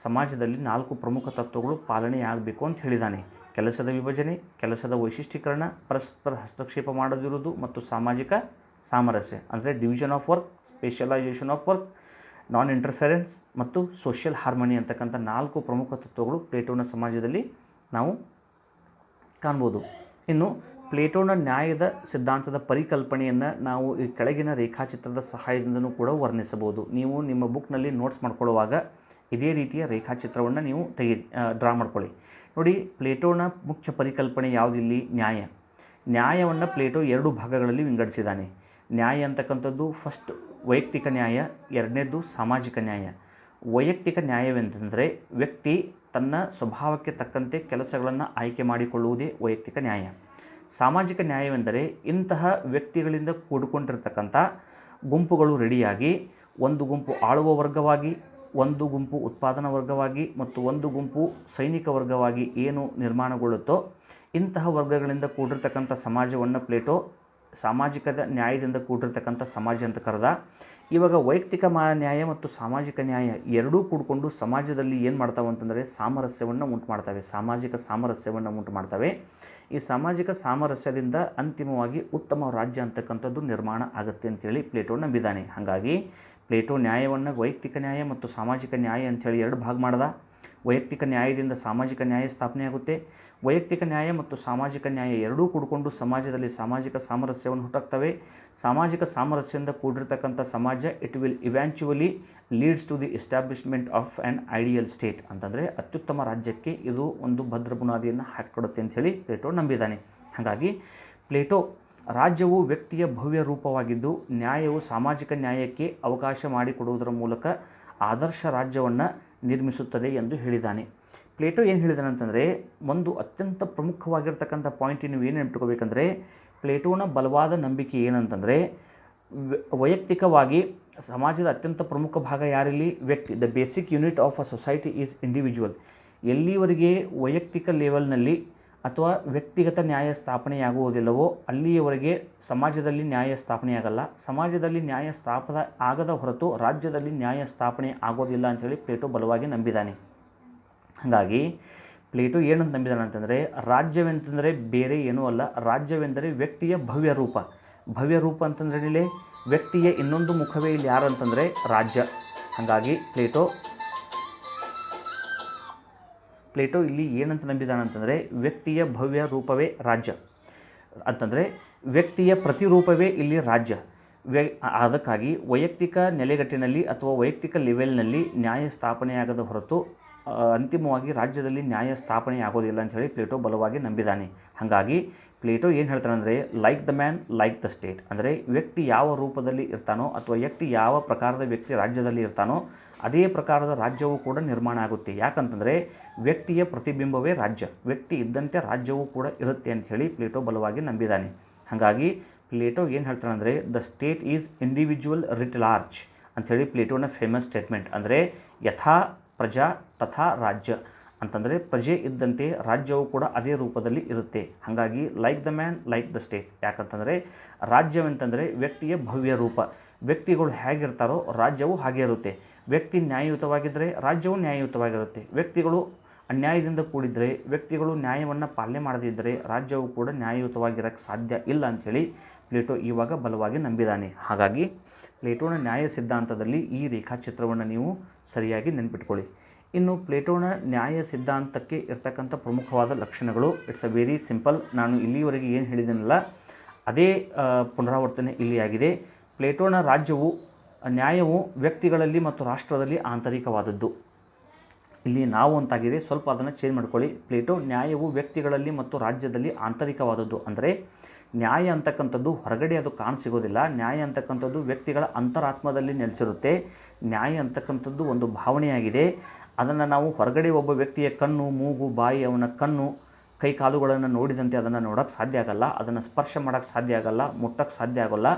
ಸಮಾಜದಲ್ಲಿ 4 ಪ್ರಮುಖ ತತ್ವಗಳು ಪಾಲನೆಯಾಗಬೇಕು ಅಂತ ಹೇಳಿದ್ದಾನೆ. ಕೆಲಸದ ವಿಭಜನೆ, ಕೆಲಸದ ವೈಶಿಷ್ಟ್ಯೀಕರಣ, ಪರಸ್ಪರ ಹಸ್ತಕ್ಷೇಪ ಮಾಡದಿರುವುದು ಮತ್ತು ಸಾಮಾಜಿಕ ಸಾಮರಸ್ಯ ಅಂದರೆ division of work, specialisation of work, non interference ಮತ್ತು ಸೋಷಿಯಲ್ ಹಾರ್ಮನಿ ಅಂತಕ್ಕಂಥ 4 ಪ್ರಮುಖ ತತ್ವಗಳು ಪ್ಲೇಟೋನ ಸಮಾಜದಲ್ಲಿ ನಾವು ಕಾಣ್ಬೋದು. ಇನ್ನು ಪ್ಲೇಟೋನ ನ್ಯಾಯದ ಸಿದ್ಧಾಂತದ ಪರಿಕಲ್ಪನೆಯನ್ನು ನಾವು ಈ ಕೆಳಗಿನ ರೇಖಾಚಿತ್ರದ ಸಹಾಯದಿಂದಲೂ ಕೂಡ ವರ್ಣಿಸಬಹುದು. ನೀವು ನಿಮ್ಮ ಬುಕ್ನಲ್ಲಿ ನೋಟ್ಸ್ ಮಾಡ್ಕೊಳ್ಳುವಾಗ ಇದೇ ರೀತಿಯ ರೇಖಾಚಿತ್ರವನ್ನು ನೀವು ಡ್ರಾ ಮಾಡ್ಕೊಳ್ಳಿ. ನೋಡಿ, ಪ್ಲೇಟೋನ ಮುಖ್ಯ ಪರಿಕಲ್ಪನೆ ಯಾವುದಿಲ್ಲಿ? ನ್ಯಾಯವನ್ನು ಪ್ಲೇಟೋ 2 ಭಾಗಗಳಲ್ಲಿ ವಿಂಗಡಿಸಿದ್ದಾನೆ. ನ್ಯಾಯ ಅಂತಕ್ಕಂಥದ್ದು ಫಸ್ಟ್ ವೈಯಕ್ತಿಕ ನ್ಯಾಯ, ಎರಡನೇದು ಸಾಮಾಜಿಕ ನ್ಯಾಯ. ವೈಯಕ್ತಿಕ ನ್ಯಾಯವೆಂತಂದರೆ ವ್ಯಕ್ತಿ ತನ್ನ ಸ್ವಭಾವಕ್ಕೆ ತಕ್ಕಂತೆ ಕೆಲಸಗಳನ್ನು ಆಯ್ಕೆ ಮಾಡಿಕೊಳ್ಳುವುದೇ ವೈಯಕ್ತಿಕ ನ್ಯಾಯ. ಸಾಮಾಜಿಕ ನ್ಯಾಯವೆಂದರೆ ಇಂತಹ ವ್ಯಕ್ತಿಗಳಿಂದ ಕೂಡಿಕೊಂಡಿರ್ತಕ್ಕಂಥ ಗುಂಪುಗಳು ರೆಡಿಯಾಗಿ ಒಂದು ಗುಂಪು ಆಳುವ ವರ್ಗವಾಗಿ, ಒಂದು ಗುಂಪು ಉತ್ಪಾದನಾ ವರ್ಗವಾಗಿ ಮತ್ತು ಒಂದು ಗುಂಪು ಸೈನಿಕ ವರ್ಗವಾಗಿ ಏನು ನಿರ್ಮಾಣಗೊಳ್ಳುತ್ತೋ ಇಂತಹ ವರ್ಗಗಳಿಂದ ಕೂಡಿರ್ತಕ್ಕಂಥ ಸಮಾಜವನ್ನು ಪ್ಲೇಟೋ ಸಾಮಾಜಿಕದ ನ್ಯಾಯದಿಂದ ಕೂಡಿರ್ತಕ್ಕಂಥ ಸಮಾಜ ಅಂತ ಕರೆದ. ಇವಾಗ ವೈಯಕ್ತಿಕ ನ್ಯಾಯ ಮತ್ತು ಸಾಮಾಜಿಕ ನ್ಯಾಯ ಎರಡೂ ಕೂಡಿಕೊಂಡು ಸಮಾಜದಲ್ಲಿ ಏನು ಮಾಡ್ತಾವೆ ಅಂತಂದರೆ ಸಾಮರಸ್ಯವನ್ನು ಉಂಟು ಮಾಡ್ತವೆ, ಸಾಮಾಜಿಕ ಸಾಮರಸ್ಯವನ್ನು ಉಂಟು ಮಾಡ್ತವೆ. ಈ ಸಾಮಾಜಿಕ ಸಾಮರಸ್ಯದಿಂದ ಅಂತಿಮವಾಗಿ ಉತ್ತಮ ರಾಜ್ಯ ಅಂತಕ್ಕಂಥದ್ದು ನಿರ್ಮಾಣ ಆಗುತ್ತೆ ಅಂತೇಳಿ ಪ್ಲೇಟೋ ನಂಬಿದ್ದಾನೆ. ಹಾಗಾಗಿ ಪ್ಲೇಟೋ ನ್ಯಾಯವನ್ನು ವೈಯಕ್ತಿಕ ನ್ಯಾಯ ಮತ್ತು ಸಾಮಾಜಿಕ ನ್ಯಾಯ ಅಂಥೇಳಿ 2 ಭಾಗ ಮಾಡ್ದ. ವೈಯಕ್ತಿಕ ನ್ಯಾಯದಿಂದ ಸಾಮಾಜಿಕ ನ್ಯಾಯ ಸ್ಥಾಪನೆಯಾಗುತ್ತೆ. ವೈಯಕ್ತಿಕ ನ್ಯಾಯ ಮತ್ತು ಸಾಮಾಜಿಕ ನ್ಯಾಯ ಎರಡೂ ಕೂಡಿಕೊಂಡು ಸಮಾಜದಲ್ಲಿ ಸಾಮಾಜಿಕ ಸಾಮರಸ್ಯವನ್ನು ಹುಟ್ಟಾಕ್ತವೆ. ಸಾಮಾಜಿಕ ಸಾಮರಸ್ಯದಿಂದ ಕೂಡಿರ್ತಕ್ಕಂಥ ಸಮಾಜ it will eventually leads to the establishment of an ideal state ಅಂತಂದರೆ ಅತ್ಯುತ್ತಮ ರಾಜ್ಯಕ್ಕೆ ಇದು ಒಂದು ಭದ್ರ ಬುನಾದಿಯನ್ನು ಹಾಕಿಕೊಡುತ್ತೆ ಅಂಥೇಳಿ ಪ್ಲೇಟೋ ನಂಬಿದ್ದಾನೆ. ಹಾಗಾಗಿ ಪ್ಲೇಟೋ ರಾಜ್ಯವು ವ್ಯಕ್ತಿಯ ಭವ್ಯ ರೂಪವಾಗಿದ್ದು ನ್ಯಾಯವು ಸಾಮಾಜಿಕ ನ್ಯಾಯಕ್ಕೆ ಅವಕಾಶ ಮಾಡಿಕೊಡುವುದರ ಮೂಲಕ ಆದರ್ಶ ರಾಜ್ಯವನ್ನು ನಿರ್ಮಿಸುತ್ತದೆ ಎಂದು ಹೇಳಿದ್ದಾನೆ. ಪ್ಲೇಟೋ ಏನು ಹೇಳಿದಾನೆ ಅಂತಂದರೆ ಒಂದು ಅತ್ಯಂತ ಪ್ರಮುಖವಾಗಿರ್ತಕ್ಕಂಥ ಪಾಯಿಂಟ್ ನೀವು ಏನು ನೆನಪಿಟ್ಕೋಬೇಕಂದ್ರೆ ಪ್ಲೇಟೋನ ಬಲವಾದ ನಂಬಿಕೆ ಏನಂತಂದರೆ ವೈಯಕ್ತಿಕವಾಗಿ ಸಮಾಜದ ಅತ್ಯಂತ ಪ್ರಮುಖ ಭಾಗ ಯಾರಿಲ್ಲಿ? ವ್ಯಕ್ತಿ. The basic unit of a society is individual. ಎಲ್ಲಿವರೆಗೆ ವೈಯಕ್ತಿಕ ಲೆವೆಲ್ನಲ್ಲಿ ಅಥವಾ ವ್ಯಕ್ತಿಗತ ನ್ಯಾಯ ಸ್ಥಾಪನೆಯಾಗುವುದಿಲ್ಲವೋ ಅಲ್ಲಿಯವರೆಗೆ ಸಮಾಜದಲ್ಲಿ ನ್ಯಾಯ ಸ್ಥಾಪನೆಯಾಗಲ್ಲ. ಸಮಾಜದಲ್ಲಿ ನ್ಯಾಯ ಸ್ಥಾಪನೆ ಆಗದ ಹೊರತು ರಾಜ್ಯದಲ್ಲಿ ನ್ಯಾಯ ಸ್ಥಾಪನೆ ಆಗೋದಿಲ್ಲ ಅಂಥೇಳಿ ಪ್ಲೇಟೋ ಬಲವಾಗಿ ನಂಬಿದ್ದಾನೆ. ಹಾಗಾಗಿ ಪ್ಲೇಟೋ ಏನಂತ ನಂಬಿದ್ದಾನೆ ಅಂತಂದರೆ ರಾಜ್ಯವೆಂತಂದರೆ ಬೇರೆ ಏನೂ ಅಲ್ಲ, ರಾಜ್ಯವೆಂದರೆ ವ್ಯಕ್ತಿಯ ಭವ್ಯ ರೂಪ. ಭವ್ಯ ರೂಪ ಅಂತಂದ್ರೆ ವ್ಯಕ್ತಿಯ ಇನ್ನೊಂದು ಮುಖವೇ ಇಲ್ಲಿ ಯಾರು ಅಂತಂದರೆ ರಾಜ್ಯ. ಹಾಗಾಗಿ ಪ್ಲೇಟೋ ಇಲ್ಲಿ ಏನಂತ ನಂಬಿದ್ದಾನೆ ಅಂತಂದರೆ ವ್ಯಕ್ತಿಯ ಭವ್ಯ ರೂಪವೇ ರಾಜ್ಯ ಅಂತಂದರೆ ವ್ಯಕ್ತಿಯ ಪ್ರತಿರೂಪವೇ ಇಲ್ಲಿ ರಾಜ್ಯ. ಅದಕ್ಕಾಗಿ ವೈಯಕ್ತಿಕ ನೆಲೆಗಟ್ಟಿನಲ್ಲಿ ಅಥವಾ ವೈಯಕ್ತಿಕ ಲೆವೆಲ್ನಲ್ಲಿ ನ್ಯಾಯ ಸ್ಥಾಪನೆಯಾಗದ ಹೊರತು ಅಂತಿಮವಾಗಿ ರಾಜ್ಯದಲ್ಲಿ ನ್ಯಾಯ ಸ್ಥಾಪನೆ ಆಗೋದಿಲ್ಲ ಅಂತ ಹೇಳಿ ಪ್ಲೇಟೋ ಬಲವಾಗಿ ನಂಬಿದ್ದಾನೆ. ಹಾಗಾಗಿ ಪ್ಲೇಟೋ ಏನು ಹೇಳ್ತಾನೆ ಅಂದರೆ like the man like the state ಅಂದರೆ ವ್ಯಕ್ತಿ ಯಾವ ರೂಪದಲ್ಲಿ ಇರ್ತಾನೋ ಅಥವಾ ವ್ಯಕ್ತಿ ಯಾವ ಪ್ರಕಾರದ ವ್ಯಕ್ತಿ ರಾಜ್ಯದಲ್ಲಿ ಇರ್ತಾನೋ ಅದೇ ಪ್ರಕಾರದ ರಾಜ್ಯವೂ ಕೂಡ ನಿರ್ಮಾಣ ಆಗುತ್ತೆ. ಯಾಕಂತಂದರೆ ವ್ಯಕ್ತಿಯ ಪ್ರತಿಬಿಂಬವೇ ರಾಜ್ಯ, ವ್ಯಕ್ತಿ ಇದ್ದಂತೆ ರಾಜ್ಯವೂ ಕೂಡ ಇರುತ್ತೆ ಅಂತ ಹೇಳಿ ಪ್ಲೇಟೋ ಬಲವಾಗಿ ನಂಬಿದ್ದಾನೆ. ಹಾಗಾಗಿ ಪ್ಲೇಟೋ ಏನು ಹೇಳ್ತಾನೆ ಅಂದರೆ the state is individual writ large ಅಂಥೇಳಿ ಪ್ಲೇಟೋನ ಫೇಮಸ್ ಸ್ಟೇಟ್ಮೆಂಟ್. ಅಂದರೆ ಯಥಾ ಪ್ರಜಾ ತಥಾ ರಾಜ್ಯ ಅಂತಂದರೆ ಪ್ರಜೆ ಇದ್ದಂತೆ ರಾಜ್ಯವು ಕೂಡ ಅದೇ ರೂಪದಲ್ಲಿ ಇರುತ್ತೆ. ಹಾಗಾಗಿ like the man like the state. ಯಾಕಂತಂದರೆ ರಾಜ್ಯವೆಂತಂದರೆ ವ್ಯಕ್ತಿಯ ಭವ್ಯ ರೂಪ. ವ್ಯಕ್ತಿಗಳು ಹೇಗಿರ್ತಾರೋ ರಾಜ್ಯವು ಹಾಗೆ ಇರುತ್ತೆ. ವ್ಯಕ್ತಿ ನ್ಯಾಯಯುತವಾಗಿದ್ದರೆ ರಾಜ್ಯವು ನ್ಯಾಯಯುತವಾಗಿರುತ್ತೆ. ವ್ಯಕ್ತಿಗಳು ಅನ್ಯಾಯದಿಂದ ಕೂಡಿದರೆ, ವ್ಯಕ್ತಿಗಳು ನ್ಯಾಯವನ್ನು ಪಾಲನೆ ಮಾಡದಿದ್ದರೆ ರಾಜ್ಯವು ಕೂಡ ನ್ಯಾಯಯುತವಾಗಿರೋಕ್ಕೆ ಸಾಧ್ಯ ಇಲ್ಲ ಅಂಥೇಳಿ ಪ್ಲೇಟೋ ಇವಾಗ ಬಲವಾಗಿ ನಂಬಿದ್ದಾನೆ. ಹಾಗಾಗಿ ಪ್ಲೇಟೋನ ನ್ಯಾಯ ಸಿದ್ಧಾಂತದಲ್ಲಿ ಈ ರೇಖಾಚಿತ್ರವನ್ನು ನೀವು ಸರಿಯಾಗಿ ನೆನಪಿಟ್ಕೊಳ್ಳಿ. ಇನ್ನು ಪ್ಲೇಟೋನ ನ್ಯಾಯ ಸಿದ್ಧಾಂತಕ್ಕೆ ಇರ್ತಕ್ಕಂಥ ಪ್ರಮುಖವಾದ ಲಕ್ಷಣಗಳು ಇಟ್ಸ್ ಅ ವೆರಿ ಸಿಂಪಲ್. ನಾನು ಇಲ್ಲಿವರೆಗೆ ಏನು ಹೇಳಿದ್ದೀನಲ್ಲ ಅದೇ ಪುನರಾವರ್ತನೆ ಇಲ್ಲಿ ಆಗಿದೆ. ಪ್ಲೇಟೋನ ನ್ಯಾಯವು ವ್ಯಕ್ತಿಗಳಲ್ಲಿ ಮತ್ತು ರಾಷ್ಟ್ರದಲ್ಲಿ ಆಂತರಿಕವಾದದ್ದು. ಇಲ್ಲಿ ನಾವು ಅಂತಾಗಿದೆ, ಸ್ವಲ್ಪ ಅದನ್ನು ಚೇಂಜ್ ಮಾಡ್ಕೊಳ್ಳಿ. ಪ್ಲೇಟೋ ನ್ಯಾಯವು ವ್ಯಕ್ತಿಗಳಲ್ಲಿ ಮತ್ತು ರಾಜ್ಯದಲ್ಲಿ ಆಂತರಿಕವಾದದ್ದು ಅಂದರೆ ನ್ಯಾಯ ಅಂತಕ್ಕಂಥದ್ದು ಹೊರಗಡೆ ಅದು ಕಾಣಸಿಗೋದಿಲ್ಲ. ನ್ಯಾಯ ಅಂತಕ್ಕಂಥದ್ದು ವ್ಯಕ್ತಿಗಳ ಅಂತರಾತ್ಮದಲ್ಲಿ ನೆಲೆಸಿರುತ್ತೆ. ನ್ಯಾಯ ಅಂತಕ್ಕಂಥದ್ದು ಒಂದು ಭಾವನೆಯಾಗಿದೆ. ಅದನ್ನು ನಾವು ಹೊರಗಡೆ ಒಬ್ಬ ವ್ಯಕ್ತಿಯ ಕಣ್ಣು, ಮೂಗು, ಬಾಯಿ, ಅವನ ಕಣ್ಣು, ಕೈ ಕಾಲುಗಳನ್ನು ನೋಡಿದಂತೆ ಅದನ್ನು ನೋಡೋಕ್ಕೆ ಸಾಧ್ಯ ಆಗಲ್ಲ, ಅದನ್ನು ಸ್ಪರ್ಶ ಮಾಡೋಕ್ಕೆ ಸಾಧ್ಯ ಆಗಲ್ಲ, ಮುಟ್ಟಕ್ಕೆ ಸಾಧ್ಯ ಆಗೋಲ್ಲ.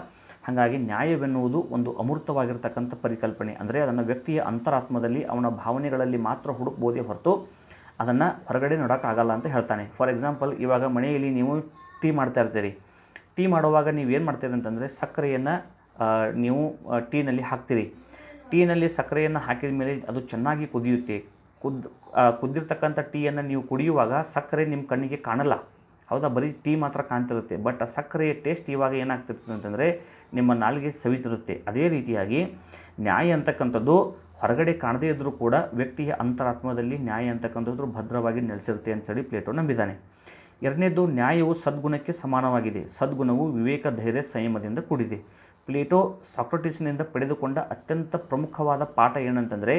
ಹಾಗಾಗಿ ನ್ಯಾಯವೆನ್ನುವುದು ಒಂದು ಅಮೂರ್ತವಾಗಿರ್ತಕ್ಕಂಥ ಪರಿಕಲ್ಪನೆ. ಅಂದರೆ ಅದನ್ನು ವ್ಯಕ್ತಿಯ ಅಂತರಾತ್ಮದಲ್ಲಿ ಅವನ ಭಾವನೆಗಳಲ್ಲಿ ಮಾತ್ರ ಹುಡುಕ್ಬೋದೇ ಹೊರತು ಅದನ್ನು ಹೊರಗಡೆ ನೋಡೋಕ್ಕಾಗಲ್ಲ ಅಂತ ಹೇಳ್ತಾನೆ. ಫಾರ್ ಎಕ್ಸಾಂಪಲ್, ಇವಾಗ ಮನೆಯಲ್ಲಿ ನೀವು ಟೀ ಮಾಡ್ತಾ ಇರ್ತೀರಿ. ಟೀ ಮಾಡುವಾಗ ನೀವೇನು ಮಾಡ್ತೀರಿ ಅಂತಂದರೆ ಸಕ್ಕರೆಯನ್ನು ನೀವು ಟೀನಲ್ಲಿ ಹಾಕ್ತೀರಿ. ಟೀನಲ್ಲಿ ಸಕ್ಕರೆಯನ್ನು ಹಾಕಿದ ಮೇಲೆ ಅದು ಚೆನ್ನಾಗಿ ಕುದಿಯುತ್ತೆ. ಕುದ್ದಿರ್ತಕ್ಕಂಥ ಟೀಯನ್ನು ನೀವು ಕುಡಿಯುವಾಗ ಸಕ್ಕರೆ ನಿಮ್ಮ ಕಣ್ಣಿಗೆ ಕಾಣಲ್ಲ, ಹೌದಾ, ಬರೀ ಟೀ ಮಾತ್ರ ಕಾಣ್ತಿರುತ್ತೆ. ಬಟ್ ಆ ಸಕ್ಕರೆಯ ಟೇಸ್ಟ್ ಇವಾಗ ಏನಾಗ್ತಿರ್ತದೆ ಅಂತಂದರೆ ನಿಮ್ಮ ನಾಲಿಗೆ ಸವಿತಿರುತ್ತೆ. ಅದೇ ರೀತಿಯಾಗಿ ನ್ಯಾಯ ಅಂತಕ್ಕಂಥದ್ದು ಹೊರಗಡೆ ಕಾಣದೇ ಇದ್ದರೂ ಕೂಡ ವ್ಯಕ್ತಿಯ ಅಂತರಾತ್ಮದಲ್ಲಿ ನ್ಯಾಯ ಅಂತಕ್ಕಂಥದ್ದು ಭದ್ರವಾಗಿ ನೆಲೆಸಿರುತ್ತೆ ಅಂಥೇಳಿ ಪ್ಲೇಟೋ ನಂಬಿದ್ದಾನೆ. ಎರಡನೇದು, ನ್ಯಾಯವು ಸದ್ಗುಣಕ್ಕೆ ಸಮಾನವಾಗಿದೆ. ಸದ್ಗುಣವು ವಿವೇಕ, ಧೈರ್ಯ, ಸಂಯಮದಿಂದ ಕೂಡಿದೆ. ಪ್ಲೇಟೋ ಸಾಕ್ರಟಿಸ್ನಿಂದ ಪಡೆದುಕೊಂಡ ಅತ್ಯಂತ ಪ್ರಮುಖವಾದ ಪಾಠ ಏನಂತಂದರೆ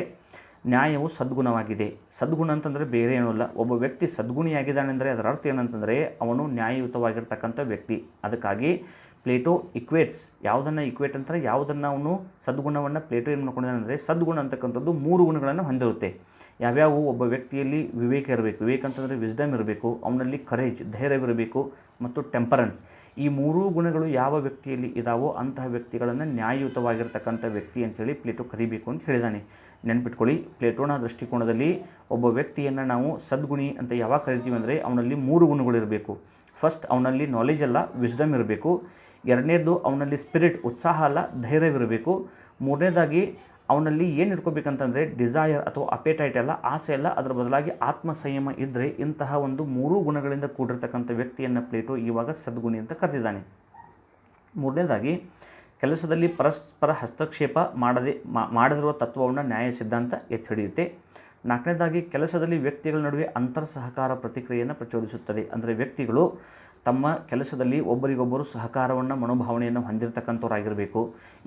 ನ್ಯಾಯವು ಸದ್ಗುಣವಾಗಿದೆ. ಸದ್ಗುಣ ಅಂತಂದರೆ ಬೇರೆ ಏನೂ ಅಲ್ಲ, ಒಬ್ಬ ವ್ಯಕ್ತಿ ಸದ್ಗುಣಿಯಾಗಿದ್ದಾನೆ ಅಂದರೆ ಅದರ ಅರ್ಥ ಏನಂತಂದರೆ ಅವನು ನ್ಯಾಯಯುತವಾಗಿರ್ತಕ್ಕಂಥ ವ್ಯಕ್ತಿ. ಅದಕ್ಕಾಗಿ ಪ್ಲೇಟೋ ಇಕ್ವೇಟ್ಸ್, ಯಾವುದನ್ನು ಇಕ್ವೇಟ್ ಅಂತಾರೆ, ಯಾವುದನ್ನು ಅವನು ಸದ್ಗುಣವನ್ನು ಪ್ಲೇಟೋ ಏನು ಮಾಡ್ಕೊಂಡಿದ್ದಾನೆ ಅಂದರೆ ಸದ್ಗುಣ ಅಂತಕ್ಕಂಥದ್ದು 3 ಗುಣಗಳನ್ನು ಹೊಂದಿರುತ್ತೆ. ಯಾವ್ಯಾವು? ಒಬ್ಬ ವ್ಯಕ್ತಿಯಲ್ಲಿ ವಿವೇಕ ಇರಬೇಕು, ವಿವೇಕ ಅಂತಂದರೆ ವಿಸ್ಡಮ್ ಇರಬೇಕು, ಅವನಲ್ಲಿ ಕರೇಜ್, ಧೈರ್ಯವಿರಬೇಕು, ಮತ್ತು ಟೆಂಪರೆನ್ಸ್. ಈ 3 ಗುಣಗಳು ಯಾವ ವ್ಯಕ್ತಿಯಲ್ಲಿ ಇದಾವೋ ಅಂತಹ ವ್ಯಕ್ತಿಗಳನ್ನು ನ್ಯಾಯಯುತವಾಗಿರ್ತಕ್ಕಂಥ ವ್ಯಕ್ತಿ ಅಂಥೇಳಿ ಪ್ಲೇಟೋ ಕರಿಬೇಕು ಅಂತ ಹೇಳಿದ್ದಾನೆ. ನೆನ್ಪಿಟ್ಕೊಳ್ಳಿ, ಪ್ಲೇಟೋನ ದೃಷ್ಟಿಕೋನದಲ್ಲಿ ಒಬ್ಬ ವ್ಯಕ್ತಿಯನ್ನು ನಾವು ಸದ್ಗುಣಿ ಅಂತ ಯಾವಾಗ ಕರಿತೀವಿ ಅಂದರೆ ಅವನಲ್ಲಿ 3 ಗುಣಗಳಿರಬೇಕು. ಫಸ್ಟ್, ಅವನಲ್ಲಿ ನಾಲೆಜ್ ಅಲ್ಲ, ವಿಸ್ಡಮ್ ಇರಬೇಕು. ಎರಡನೇದು, ಅವನಲ್ಲಿ ಸ್ಪಿರಿಟ್, ಉತ್ಸಾಹ ಅಲ್ಲ, ಧೈರ್ಯವಿರಬೇಕು. ಮೂರನೇದಾಗಿ, ಅವನಲ್ಲಿ ಏನು ಇಟ್ಕೋಬೇಕಂತಂದರೆ ಡಿಸೈರ್ ಅಥವಾ ಅಪೇಟೈಟ್ ಅಲ್ಲ, ಆಸೆ ಅಲ್ಲ, ಅದರ ಬದಲಾಗಿ ಆತ್ಮ ಸಂಯಮ ಇದ್ದರೆ ಇಂತಹ ಒಂದು 3 ಗುಣಗಳಿಂದ ಕೂಡಿರ್ತಕ್ಕಂಥ ವ್ಯಕ್ತಿಯನ್ನು ಪ್ಲೇಟೋ ಇವಾಗ ಸದ್ಗುಣಿ ಅಂತ ಕರೆದಿದ್ದಾನೆ. ಮೂರನೇದಾಗಿ, ಕೆಲಸದಲ್ಲಿ ಪರಸ್ಪರ ಹಸ್ತಕ್ಷೇಪ ಮಾಡದಿರುವ ತತ್ವವನ್ನು ನ್ಯಾಯ ಸಿದ್ಧಾಂತ ಎತ್ತಿ ಹಿಡಿಯುತ್ತೆ. ನಾಲ್ಕನೇದಾಗಿ, ಕೆಲಸದಲ್ಲಿ ವ್ಯಕ್ತಿಗಳ ನಡುವೆ ಅಂತರ್ ಸಹಕಾರ ಪ್ರತಿಕ್ರಿಯೆಯನ್ನು ಪ್ರಚೋದಿಸುತ್ತದೆ. ಅಂದರೆ ವ್ಯಕ್ತಿಗಳು ತಮ್ಮ ಕೆಲಸದಲ್ಲಿ ಒಬ್ಬರಿಗೊಬ್ಬರು ಸಹಕಾರವನ್ನು, ಮನೋಭಾವನೆಯನ್ನು ಹೊಂದಿರತಕ್ಕಂಥವ್ರಾಗಿರಬೇಕು.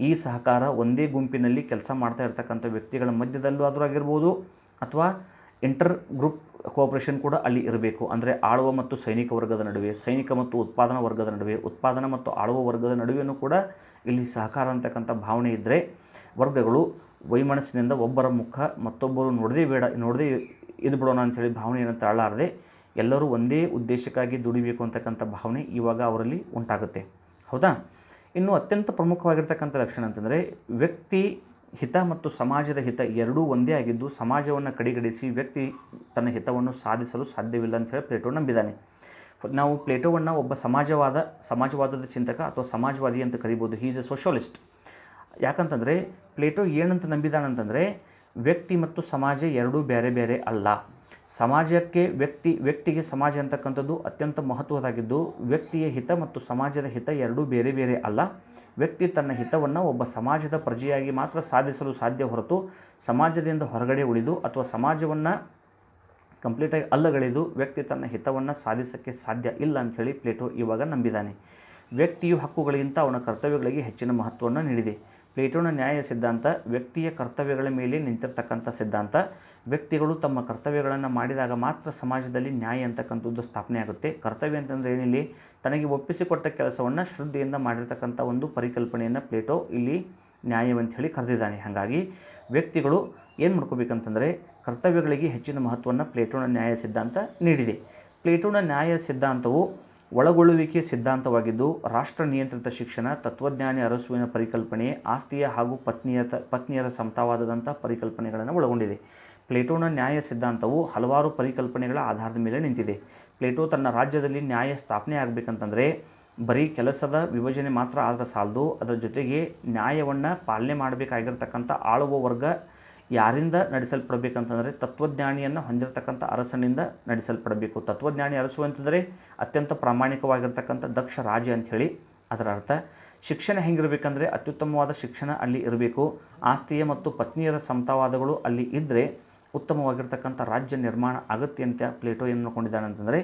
ಈ ಸಹಕಾರ ಒಂದೇ ಗುಂಪಿನಲ್ಲಿ ಕೆಲಸ ಮಾಡ್ತಾ ಇರ್ತಕ್ಕಂಥ ವ್ಯಕ್ತಿಗಳ ಮಧ್ಯದಲ್ಲೂ ಆದರೂ ಆಗಿರ್ಬೋದು, ಅಥವಾ ಇಂಟರ್ ಗ್ರೂಪ್ ಕೋಆಪರೇಷನ್ ಕೂಡ ಅಲ್ಲಿ ಇರಬೇಕು. ಅಂದರೆ ಆಳುವ ಮತ್ತು ಸೈನಿಕ ವರ್ಗದ ನಡುವೆ, ಸೈನಿಕ ಮತ್ತು ಉತ್ಪಾದನಾ ವರ್ಗದ ನಡುವೆ, ಉತ್ಪಾದನಾ ಮತ್ತು ಆಳುವ ವರ್ಗದ ನಡುವೆಯೂ ಕೂಡ ಇಲ್ಲಿ ಸಹಕಾರ ಅಂತಕ್ಕಂಥ ಭಾವನೆ ಇದ್ದರೆ ವರ್ಗಗಳು ವೈಮನಸ್ಸಿನಿಂದ ಒಬ್ಬರ ಮುಖ ಮತ್ತೊಬ್ಬರು ನೋಡದೇ ಇದು ಬಿಡೋಣ ಅಂಥೇಳಿ ಭಾವನೆಯನ್ನು ತಾಳಲಾರದೆ ಎಲ್ಲರೂ ಒಂದೇ ಉದ್ದೇಶಕ್ಕಾಗಿ ದುಡಿಬೇಕು ಅಂತಕ್ಕಂಥ ಭಾವನೆ ಇವಾಗ ಅವರಲ್ಲಿ ಉಂಟಾಗುತ್ತೆ. ಹೌದಾ? ಇನ್ನು ಅತ್ಯಂತ ಪ್ರಮುಖವಾಗಿರ್ತಕ್ಕಂಥ ಲಕ್ಷಣ ಅಂತಂದರೆ ವ್ಯಕ್ತಿ ಹಿತ ಮತ್ತು ಸಮಾಜದ ಹಿತ ಎರಡೂ ಒಂದೇ ಆಗಿದ್ದು ಸಮಾಜವನ್ನು ಕಡೆಗಣಿಸಿ ವ್ಯಕ್ತಿ ತನ್ನ ಹಿತವನ್ನು ಸಾಧಿಸಲು ಸಾಧ್ಯವಿಲ್ಲ ಅಂತ ಹೇಳಿ ಪ್ಲೇಟೋ ನಂಬಿದ್ದಾನೆ. ನಾವು ಪ್ಲೇಟೋವನ್ನು ಒಬ್ಬ ಸಮಾಜವಾದದ ಚಿಂತಕ ಅಥವಾ ಸಮಾಜವಾದಿ ಅಂತ ಕರಿಬೋದು. He is A socialist. ಯಾಕಂತಂದರೆ ಪ್ಲೇಟೋ ಏನಂತ ನಂಬಿದ್ದಾನಂತಂದರೆ ವ್ಯಕ್ತಿ ಮತ್ತು ಸಮಾಜ ಎರಡೂ ಬೇರೆ ಬೇರೆ ಅಲ್ಲ. ಸಮಾಜಕ್ಕೆ ವ್ಯಕ್ತಿಗೆ ಸಮಾಜ ಅಂತಕ್ಕಂಥದ್ದು ಅತ್ಯಂತ ಮಹತ್ವದಾಗಿದ್ದು ವ್ಯಕ್ತಿಯ ಹಿತ ಮತ್ತು ಸಮಾಜದ ಹಿತ ಎರಡೂ ಬೇರೆ ಬೇರೆ ಅಲ್ಲ. ವ್ಯಕ್ತಿ ತನ್ನ ಹಿತವನ್ನು ಒಬ್ಬ ಸಮಾಜದ ಪ್ರಜೆಯಾಗಿ ಮಾತ್ರ ಸಾಧಿಸಲು ಸಾಧ್ಯ ಹೊರತು ಸಮಾಜದಿಂದ ಹೊರಗಡೆ ಉಳಿದು ಅಥವಾ ಸಮಾಜವನ್ನು ಕಂಪ್ಲೀಟಾಗಿ ಅಲ್ಲಗಳೆದು ವ್ಯಕ್ತಿ ತನ್ನ ಹಿತವನ್ನು ಸಾಧಿಸೋಕ್ಕೆ ಸಾಧ್ಯ ಇಲ್ಲ ಅಂಥೇಳಿ ಪ್ಲೇಟೋ ಇವಾಗ ನಂಬಿದ್ದಾನೆ. ವ್ಯಕ್ತಿಯು ಹಕ್ಕುಗಳಿಗಿಂತ ಅವನ ಕರ್ತವ್ಯಗಳಿಗೆ ಹೆಚ್ಚಿನ ಮಹತ್ವವನ್ನು ನೀಡಿದೆ. ಪ್ಲೇಟೋನ ನ್ಯಾಯ ಸಿದ್ಧಾಂತ ವ್ಯಕ್ತಿಯ ಕರ್ತವ್ಯಗಳ ಮೇಲೆ ನಿಂತಿರ್ತಕ್ಕಂಥ ಸಿದ್ಧಾಂತ. ವ್ಯಕ್ತಿಗಳು ತಮ್ಮ ಕರ್ತವ್ಯಗಳನ್ನು ಮಾಡಿದಾಗ ಮಾತ್ರ ಸಮಾಜದಲ್ಲಿ ನ್ಯಾಯ ಅಂತಕ್ಕಂಥದ್ದು ಸ್ಥಾಪನೆ ಆಗುತ್ತೆ. ಕರ್ತವ್ಯ ಅಂತಂದರೆ ಏನಿಲ್ಲಿ ತನಗೆ ಒಪ್ಪಿಸಿಕೊಟ್ಟ ಕೆಲಸವನ್ನು ಶ್ರದ್ಧೆಯಿಂದ ಮಾಡಿರ್ತಕ್ಕಂಥ ಒಂದು ಪರಿಕಲ್ಪನೆಯನ್ನು ಪ್ಲೇಟೋ ಇಲ್ಲಿ ನ್ಯಾಯವಂತ ಹೇಳಿ ಕರೆದಿದ್ದಾನೆ. ಹಾಗಾಗಿ ವ್ಯಕ್ತಿಗಳು ಏನು ಮಾಡ್ಕೋಬೇಕಂತಂದರೆ ಕರ್ತವ್ಯಗಳಿಗೆ ಹೆಚ್ಚಿನ ಮಹತ್ವವನ್ನು ಪ್ಲೇಟೋನ ನ್ಯಾಯ ಸಿದ್ಧಾಂತ ನೀಡಿದೆ. ಪ್ಲೇಟೋನ ನ್ಯಾಯ ಸಿದ್ಧಾಂತವು ಒಳಗೊಳ್ಳುವಿಕೆ ಸಿದ್ಧಾಂತವಾಗಿದ್ದು ರಾಷ್ಟ್ರ ನಿಯಂತ್ರಿತ ಶಿಕ್ಷಣ, ತತ್ವಜ್ಞಾನಿ ಅರಸುವಿನ ಪರಿಕಲ್ಪನೆ, ಆಸ್ತಿಯ ಹಾಗೂ ಪತ್ನಿಯರ ಸಮತಾವಾದದಂಥ ಪರಿಕಲ್ಪನೆಗಳನ್ನು ಒಳಗೊಂಡಿದೆ. ಪ್ಲೇಟೋನ ನ್ಯಾಯ ಸಿದ್ಧಾಂತವು ಹಲವಾರು ಪರಿಕಲ್ಪನೆಗಳ ಆಧಾರದ ಮೇಲೆ ನಿಂತಿದೆ. ಪ್ಲೇಟೋ ತನ್ನ ರಾಜ್ಯದಲ್ಲಿ ನ್ಯಾಯ ಸ್ಥಾಪನೆ ಆಗಬೇಕಂತಂದರೆ ಬರೀ ಕೆಲಸದ ವಿಭಜನೆ ಮಾತ್ರ ಆದರೆ ಸಾಲದು, ಅದರ ಜೊತೆಗೆ ನ್ಯಾಯವನ್ನು ಪಾಲನೆ ಮಾಡಬೇಕಾಗಿರ್ತಕ್ಕಂಥ ಆಳುವ ವರ್ಗ ಯಾರಿಂದ ನಡೆಸಲ್ಪಡಬೇಕಂತಂದರೆ ತತ್ವಜ್ಞಾನಿಯನ್ನು ಹೊಂದಿರತಕ್ಕಂಥ ಅರಸನಿಂದ ನಡೆಸಲ್ಪಡಬೇಕು. ತತ್ವಜ್ಞಾನಿ ಅರಸು ಅಂತಂದರೆ ಅತ್ಯಂತ ಪ್ರಾಮಾಣಿಕವಾಗಿರ್ತಕ್ಕಂಥ ದಕ್ಷ ರಾಜ ಅಂಥೇಳಿ ಅದರ ಅರ್ಥ. ಶಿಕ್ಷಣ ಹೆಂಗಿರಬೇಕಂದ್ರೆ ಅತ್ಯುತ್ತಮವಾದ ಶಿಕ್ಷಣ ಅಲ್ಲಿ ಇರಬೇಕು. ಆಸ್ತಿಯ ಮತ್ತು ಪತ್ನಿಯರ ಸಮತಾವಾದಗಳು ಅಲ್ಲಿ ಇದ್ದರೆ ಉತ್ತಮವಾಗಿರ್ತಕ್ಕಂಥ ರಾಜ್ಯ ನಿರ್ಮಾಣ ಆಗುತ್ತೆ ಅಂತ ಪ್ಲೇಟೋ ಏನು ಮಾಡ್ಕೊಂಡಿದ್ದಾನೆ ಅಂತಂದರೆ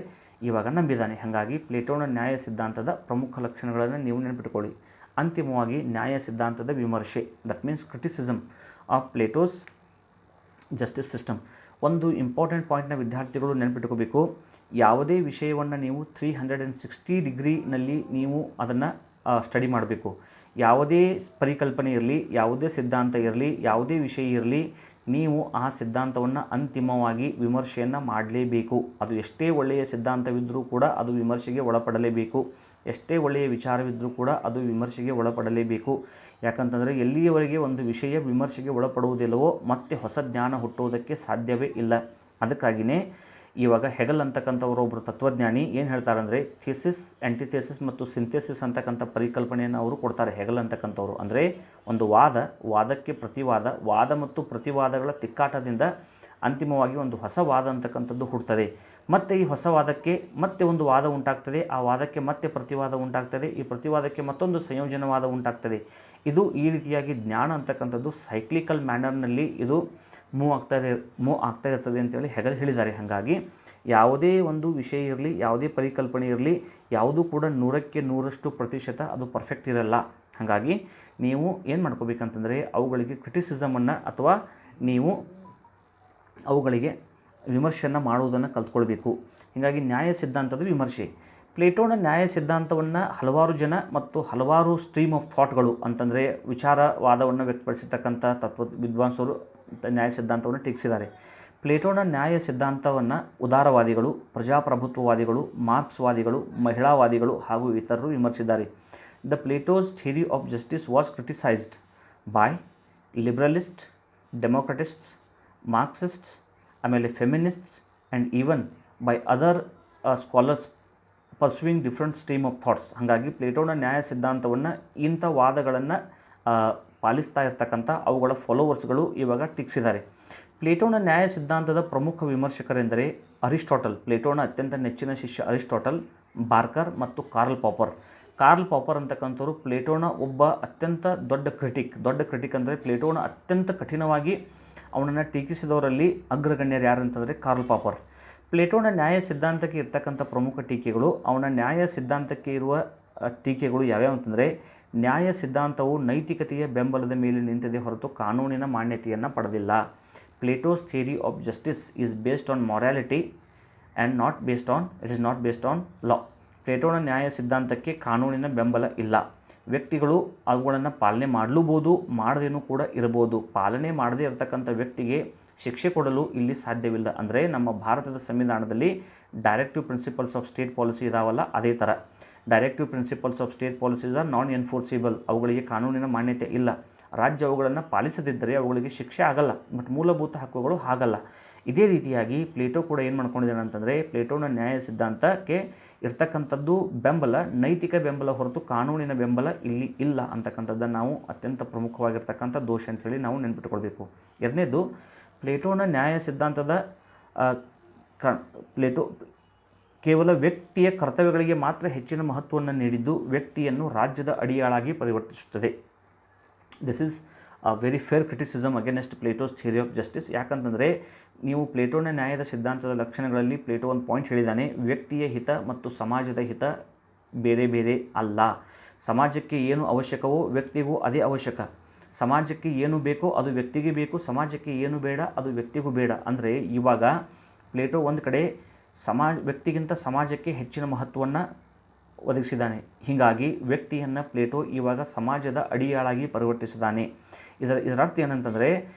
ಇವಾಗ ನಂಬಿದ್ದಾನೆ. ಹಾಗಾಗಿ ಪ್ಲೇಟೋನ ನ್ಯಾಯ ಸಿದ್ಧಾಂತದ ಪ್ರಮುಖ ಲಕ್ಷಣಗಳನ್ನು ನೀವು ನೆನಪಿಟ್ಕೊಳ್ಳಿ. ಅಂತಿಮವಾಗಿ ನ್ಯಾಯ ಸಿದ್ಧಾಂತದ ವಿಮರ್ಶೆ, that means criticism of Plato's justice system. ಒಂದು ಇಂಪಾರ್ಟೆಂಟ್ ಪಾಯಿಂಟ್ನ ವಿದ್ಯಾರ್ಥಿಗಳು ನೆನಪಿಟ್ಕೋಬೇಕು. ಯಾವುದೇ ವಿಷಯವನ್ನು ನೀವು 360 ಡಿಗ್ರಿನಲ್ಲಿ ನೀವು ಅದನ್ನು ಸ್ಟಡಿ ಮಾಡಬೇಕು. ಯಾವುದೇ ಪರಿಕಲ್ಪನೆ ಇರಲಿ, ಯಾವುದೇ ಸಿದ್ಧಾಂತ ಇರಲಿ, ಯಾವುದೇ ವಿಷಯ ಇರಲಿ, ನೀವು ಆ ಸಿದ್ಧಾಂತವನ್ನು ಅಂತಿಮವಾಗಿ ವಿಮರ್ಶೆಯನ್ನು ಮಾಡಲೇಬೇಕು. ಅದು ಎಷ್ಟೇ ಒಳ್ಳೆಯ ಸಿದ್ಧಾಂತವಿದ್ದರೂ ಕೂಡ ಅದು ವಿಮರ್ಶೆಗೆ ಒಳಪಡಲೇಬೇಕು. ಎಷ್ಟೇ ಒಳ್ಳೆಯ ವಿಚಾರವಿದ್ದರೂ ಕೂಡ ಅದು ವಿಮರ್ಶೆಗೆ ಒಳಪಡಲೇಬೇಕು. ಯಾಕಂತಂದರೆ ಎಲ್ಲಿಯವರೆಗೆ ಒಂದು ವಿಷಯ ವಿಮರ್ಶೆಗೆ ಒಳಪಡುವುದಿಲ್ಲವೋ ಮತ್ತೆ ಹೊಸ ಜ್ಞಾನ ಹುಟ್ಟುವುದಕ್ಕೆ ಸಾಧ್ಯವೇ ಇಲ್ಲ. ಅದಕ್ಕಾಗಿಯೇ ಇವಾಗ ಹೆಗಲ್ ಅಂತಕ್ಕಂಥವರು ಒಬ್ಬರು ತತ್ವಜ್ಞಾನಿ ಏನು ಹೇಳ್ತಾರೆ ಅಂದರೆ ಥೀಸಿಸ್ ಆ್ಯಂಟಿಥೇಸಿಸ್ ಮತ್ತು ಸಿಂಥೆಸಿಸ್ ಅಂತಕ್ಕಂಥ ಪರಿಕಲ್ಪನೆಯನ್ನು ಅವರು ಕೊಡ್ತಾರೆ. ಹೆಗಲ್ ಅಂತಕ್ಕಂಥವ್ರು ಅಂದರೆ ಒಂದು ವಾದಕ್ಕೆ ಪ್ರತಿವಾದ, ವಾದ ಮತ್ತು ಪ್ರತಿವಾದಗಳ ತಿಕ್ಕಾಟದಿಂದ ಅಂತಿಮವಾಗಿ ಒಂದು ಹೊಸ ವಾದ ಅಂತಕ್ಕಂಥದ್ದು ಹುಡ್ತದೆ. ಮತ್ತು ಈ ಹೊಸ ವಾದಕ್ಕೆ ಮತ್ತೆ ಒಂದು ವಾದ ಉಂಟಾಗ್ತದೆ, ಆ ವಾದಕ್ಕೆ ಮತ್ತೆ ಪ್ರತಿವಾದ ಉಂಟಾಗ್ತದೆ, ಈ ಪ್ರತಿವಾದಕ್ಕೆ ಮತ್ತೊಂದು ಸಂಯೋಜನವಾದ ಉಂಟಾಗ್ತದೆ. ಇದು ಈ ರೀತಿಯಾಗಿ ಜ್ಞಾನ ಅಂತಕ್ಕಂಥದ್ದು ಸೈಕ್ಲಿಕಲ್ ಮ್ಯಾನರ್ನಲ್ಲಿ ಇದು ಮೂವ್ ಆಗ್ತಾ ಇರ್ತದೆ ಅಂತೇಳಿ ಹೆಗಲ್ ಹೇಳಿದ್ದಾರೆ. ಹಾಗಾಗಿ ಯಾವುದೇ ಒಂದು ವಿಷಯ ಇರಲಿ, ಯಾವುದೇ ಪರಿಕಲ್ಪನೆ ಇರಲಿ, ಯಾವುದೂ ಕೂಡ 100% ಅದು ಪರ್ಫೆಕ್ಟ್ ಇರಲ್ಲ. ಹಾಗಾಗಿ ನೀವು ಏನು ಮಾಡ್ಕೋಬೇಕಂತಂದರೆ ಅವುಗಳಿಗೆ ಕ್ರಿಟಿಸಿಸಮನ್ನು ಅಥವಾ ನೀವು ಅವುಗಳಿಗೆ ವಿಮರ್ಶೆಯನ್ನು ಮಾಡುವುದನ್ನು ಕಲ್ತ್ಕೊಳ್ಬೇಕು. ಹೀಗಾಗಿ ನ್ಯಾಯ ಸಿದ್ಧಾಂತದ ವಿಮರ್ಶೆ, ಪ್ಲೇಟೋನ ನ್ಯಾಯ ಸಿದ್ಧಾಂತವನ್ನು ಹಲವಾರು ಜನ ಮತ್ತು ಹಲವಾರು ಸ್ಟ್ರೀಮ್ ಆಫ್ ಥಾಟ್ಗಳು ಅಂತಂದರೆ ವಿಚಾರವಾದವನ್ನು ವ್ಯಕ್ತಪಡಿಸಿರ್ತಕ್ಕಂಥ ವಿದ್ವಾಂಸರು ನ್ಯಾಯ ಸಿದ್ಧಾಂತವನ್ನು ಟೀಕಿಸಿದ್ದಾರೆ. ಪ್ಲೇಟೋನ ನ್ಯಾಯ ಸಿದ್ಧಾಂತವನ್ನು ಉದಾರವಾದಿಗಳು, ಪ್ರಜಾಪ್ರಭುತ್ವವಾದಿಗಳು, ಮಾರ್ಕ್ಸ್ವಾದಿಗಳು, ಮಹಿಳಾವಾದಿಗಳು ಹಾಗೂ ಇತರರು ವಿಮರ್ಶಿಸಿದ್ದಾರೆ. The Plato's theory of justice was criticised by liberalist, democratists, Marxists, ಆಮೇಲೆ feminists and even by other scholars pursuing different stream of thoughts. ಹಾಗಾಗಿ ಪ್ಲೇಟೋನ ನ್ಯಾಯ ಸಿದ್ಧಾಂತವನ್ನು ಇಂಥ ವಾದಗಳನ್ನು ಪಾಲಿಸ್ತಾ ಇರ್ತಕ್ಕಂಥ ಅವುಗಳ ಫಾಲೋವರ್ಸ್ಗಳು ಇವಾಗ ಟೀಕಿಸಿದ್ದಾರೆ. ಪ್ಲೇಟೋನ ನ್ಯಾಯ ಸಿದ್ಧಾಂತದ ಪ್ರಮುಖ ವಿಮರ್ಶಕರೆಂದರೆ ಅರಿಸ್ಟಾಟಲ್, ಪ್ಲೇಟೋನ ಅತ್ಯಂತ ನೆಚ್ಚಿನ ಶಿಷ್ಯ ಅರಿಸ್ಟಾಟಲ್, ಬಾರ್ಕರ್ ಮತ್ತು ಕಾರ್ಲ್ ಪಾಪರ್ ಅಂತಕ್ಕಂಥವ್ರು ಪ್ಲೇಟೋನ ಒಬ್ಬ ಅತ್ಯಂತ ದೊಡ್ಡ ಕ್ರಿಟಿಕ್ ಅಂದರೆ ಪ್ಲೇಟೋನ ಅತ್ಯಂತ ಕಠಿಣವಾಗಿ ಅವನನ್ನು ಟೀಕಿಸಿದವರಲ್ಲಿ ಅಗ್ರಗಣ್ಯರು ಯಾರು ಅಂತಂದರೆ ಕಾರ್ಲ್ ಪಾಪರ್. ಪ್ಲೇಟೋನ ನ್ಯಾಯ ಸಿದ್ಧಾಂತಕ್ಕೆ ಇರ್ತಕ್ಕಂಥ ಪ್ರಮುಖ ಟೀಕೆಗಳು, ಅವನ ನ್ಯಾಯ ಸಿದ್ಧಾಂತಕ್ಕೆ ಇರುವ ಟೀಕೆಗಳು ಯಾವ್ಯಾವ ಅಂತಂದರೆ, ನ್ಯಾಯ ಸಿದ್ಧಾಂತವು ನೈತಿಕತೆಯ ಬೆಂಬಲದ ಮೇಲೆ ನಿಂತಿದೆ ಹೊರತು ಕಾನೂನಿನ ಮಾನ್ಯತೆಯನ್ನು ಪಡೆದಿಲ್ಲ. Plato's theory of justice is based on morality and it is not based on law. ಪ್ಲೇಟೋನ ನ್ಯಾಯ ಸಿದ್ಧಾಂತಕ್ಕೆ ಕಾನೂನಿನ ಬೆಂಬಲ ಇಲ್ಲ. ವ್ಯಕ್ತಿಗಳು ಅವುಗಳನ್ನು ಪಾಲನೆ ಮಾಡಲೂಬೋದು, ಮಾಡದೇನೂ ಕೂಡ ಇರಬಹುದು. ಪಾಲನೆ ಮಾಡದೇ ಇರತಕ್ಕಂಥ ವ್ಯಕ್ತಿಗೆ ಶಿಕ್ಷೆ ಕೊಡಲು ಇಲ್ಲಿ ಸಾಧ್ಯವಿಲ್ಲ. ಅಂದರೆ ನಮ್ಮ ಭಾರತದ ಸಂವಿಧಾನದಲ್ಲಿ directive principles of state policy ಇದಾವಲ್ಲ, ಅದೇ ಥರ directive principles of state policies are non enforceable. ಅವುಗಳಿಗೆ ಕಾನೂನಿನ ಮಾನ್ಯತೆ ಇಲ್ಲ. ರಾಜ್ಯ ಅವುಗಳನ್ನು ಪಾಲಿಸದಿದ್ದರೆ ಅವುಗಳಿಗೆ ಶಿಕ್ಷೆ ಆಗಲ್ಲ, ಬಟ್ ಮೂಲಭೂತ ಹಕ್ಕುಗಳು ಹಾಗಲ್ಲ. ಇದೇ ರೀತಿಯಾಗಿ ಪ್ಲೇಟೋ ಕೂಡ ಏನು ಮಾಡ್ಕೊಂಡಿದ್ದಾನೆ ಅಂತಂದರೆ, ಪ್ಲೇಟೋನ ನ್ಯಾಯ ಸಿದ್ಧಾಂತಕ್ಕೆ ಇರ್ತಕ್ಕಂಥದ್ದು ಬೆಂಬಲ ನೈತಿಕ ಬೆಂಬಲ ಹೊರತು ಕಾನೂನಿನ ಬೆಂಬಲ ಇಲ್ಲಿ ಇಲ್ಲ ಅಂತಕ್ಕಂಥದ್ದನ್ನು ನಾವು ಅತ್ಯಂತ ಪ್ರಮುಖವಾಗಿರ್ತಕ್ಕಂಥ ದೋಷ ಅಂಥೇಳಿ ನಾವು ನೆನ್ಪಿಟ್ಕೊಳ್ಬೇಕು. ಎರಡನೇದು, ಪ್ಲೇಟೋನ ನ್ಯಾಯ ಸಿದ್ಧಾಂತದ ಪ್ಲೇಟೋ ಕೇವಲ ವ್ಯಕ್ತಿಯ ಕರ್ತವ್ಯಗಳಿಗೆ ಮಾತ್ರ ಹೆಚ್ಚಿನ ಮಹತ್ವವನ್ನು ನೀಡಿದ್ದು ವ್ಯಕ್ತಿಯನ್ನು ರಾಜ್ಯದ ಅಡಿಯಾಳಾಗಿ ಪರಿವರ್ತಿಸುತ್ತದೆ. This is a very fair criticism against Plato's theory of justice. ಯಾಕಂತಂದರೆ ನೀವು ಪ್ಲೇಟೋನ ನ್ಯಾಯದ ಸಿದ್ಧಾಂತದ ಲಕ್ಷಣಗಳಲ್ಲಿ ಪ್ಲೇಟೋ ಒಂದು ಪಾಯಿಂಟ್ ಹೇಳಿದ್ದಾನೆ, ವ್ಯಕ್ತಿಯ ಹಿತ ಮತ್ತು ಸಮಾಜದ ಹಿತ ಬೇರೆ ಬೇರೆ ಅಲ್ಲ. ಸಮಾಜಕ್ಕೆ ಏನು ಅವಶ್ಯಕವೋ ವ್ಯಕ್ತಿಗೂ ಅದೇ ಅವಶ್ಯಕ. ಸಮಾಜಕ್ಕೆ ಏನು ಬೇಕೋ ಅದು ವ್ಯಕ್ತಿಗೆ ಬೇಕು, ಸಮಾಜಕ್ಕೆ ಏನು ಬೇಡ ಅದು ವ್ಯಕ್ತಿಗೂ ಬೇಡ. ಅಂದರೆ ಇವಾಗ ಪ್ಲೇಟೋ ಒಂದು ಕಡೆ ವ್ಯಕ್ತಿಗಿಂತ ಸಮಾಜಕ್ಕೆ ಹೆಚ್ಚಿನ ಮಹತ್ವವನ್ನು ಒದಗಿಸಿದ್ದಾನೆ. ಹೀಗಾಗಿ ವ್ಯಕ್ತಿಯನ್ನು ಪ್ಲೇಟೋ ಇವಾಗ ಸಮಾಜದ ಅಡಿಯಾಳಾಗಿ ಪರಿವರ್ತಿಸಿದ್ದಾನೆ. ಇದರ ಅರ್ಥ ಏನಂತಂದರೆ,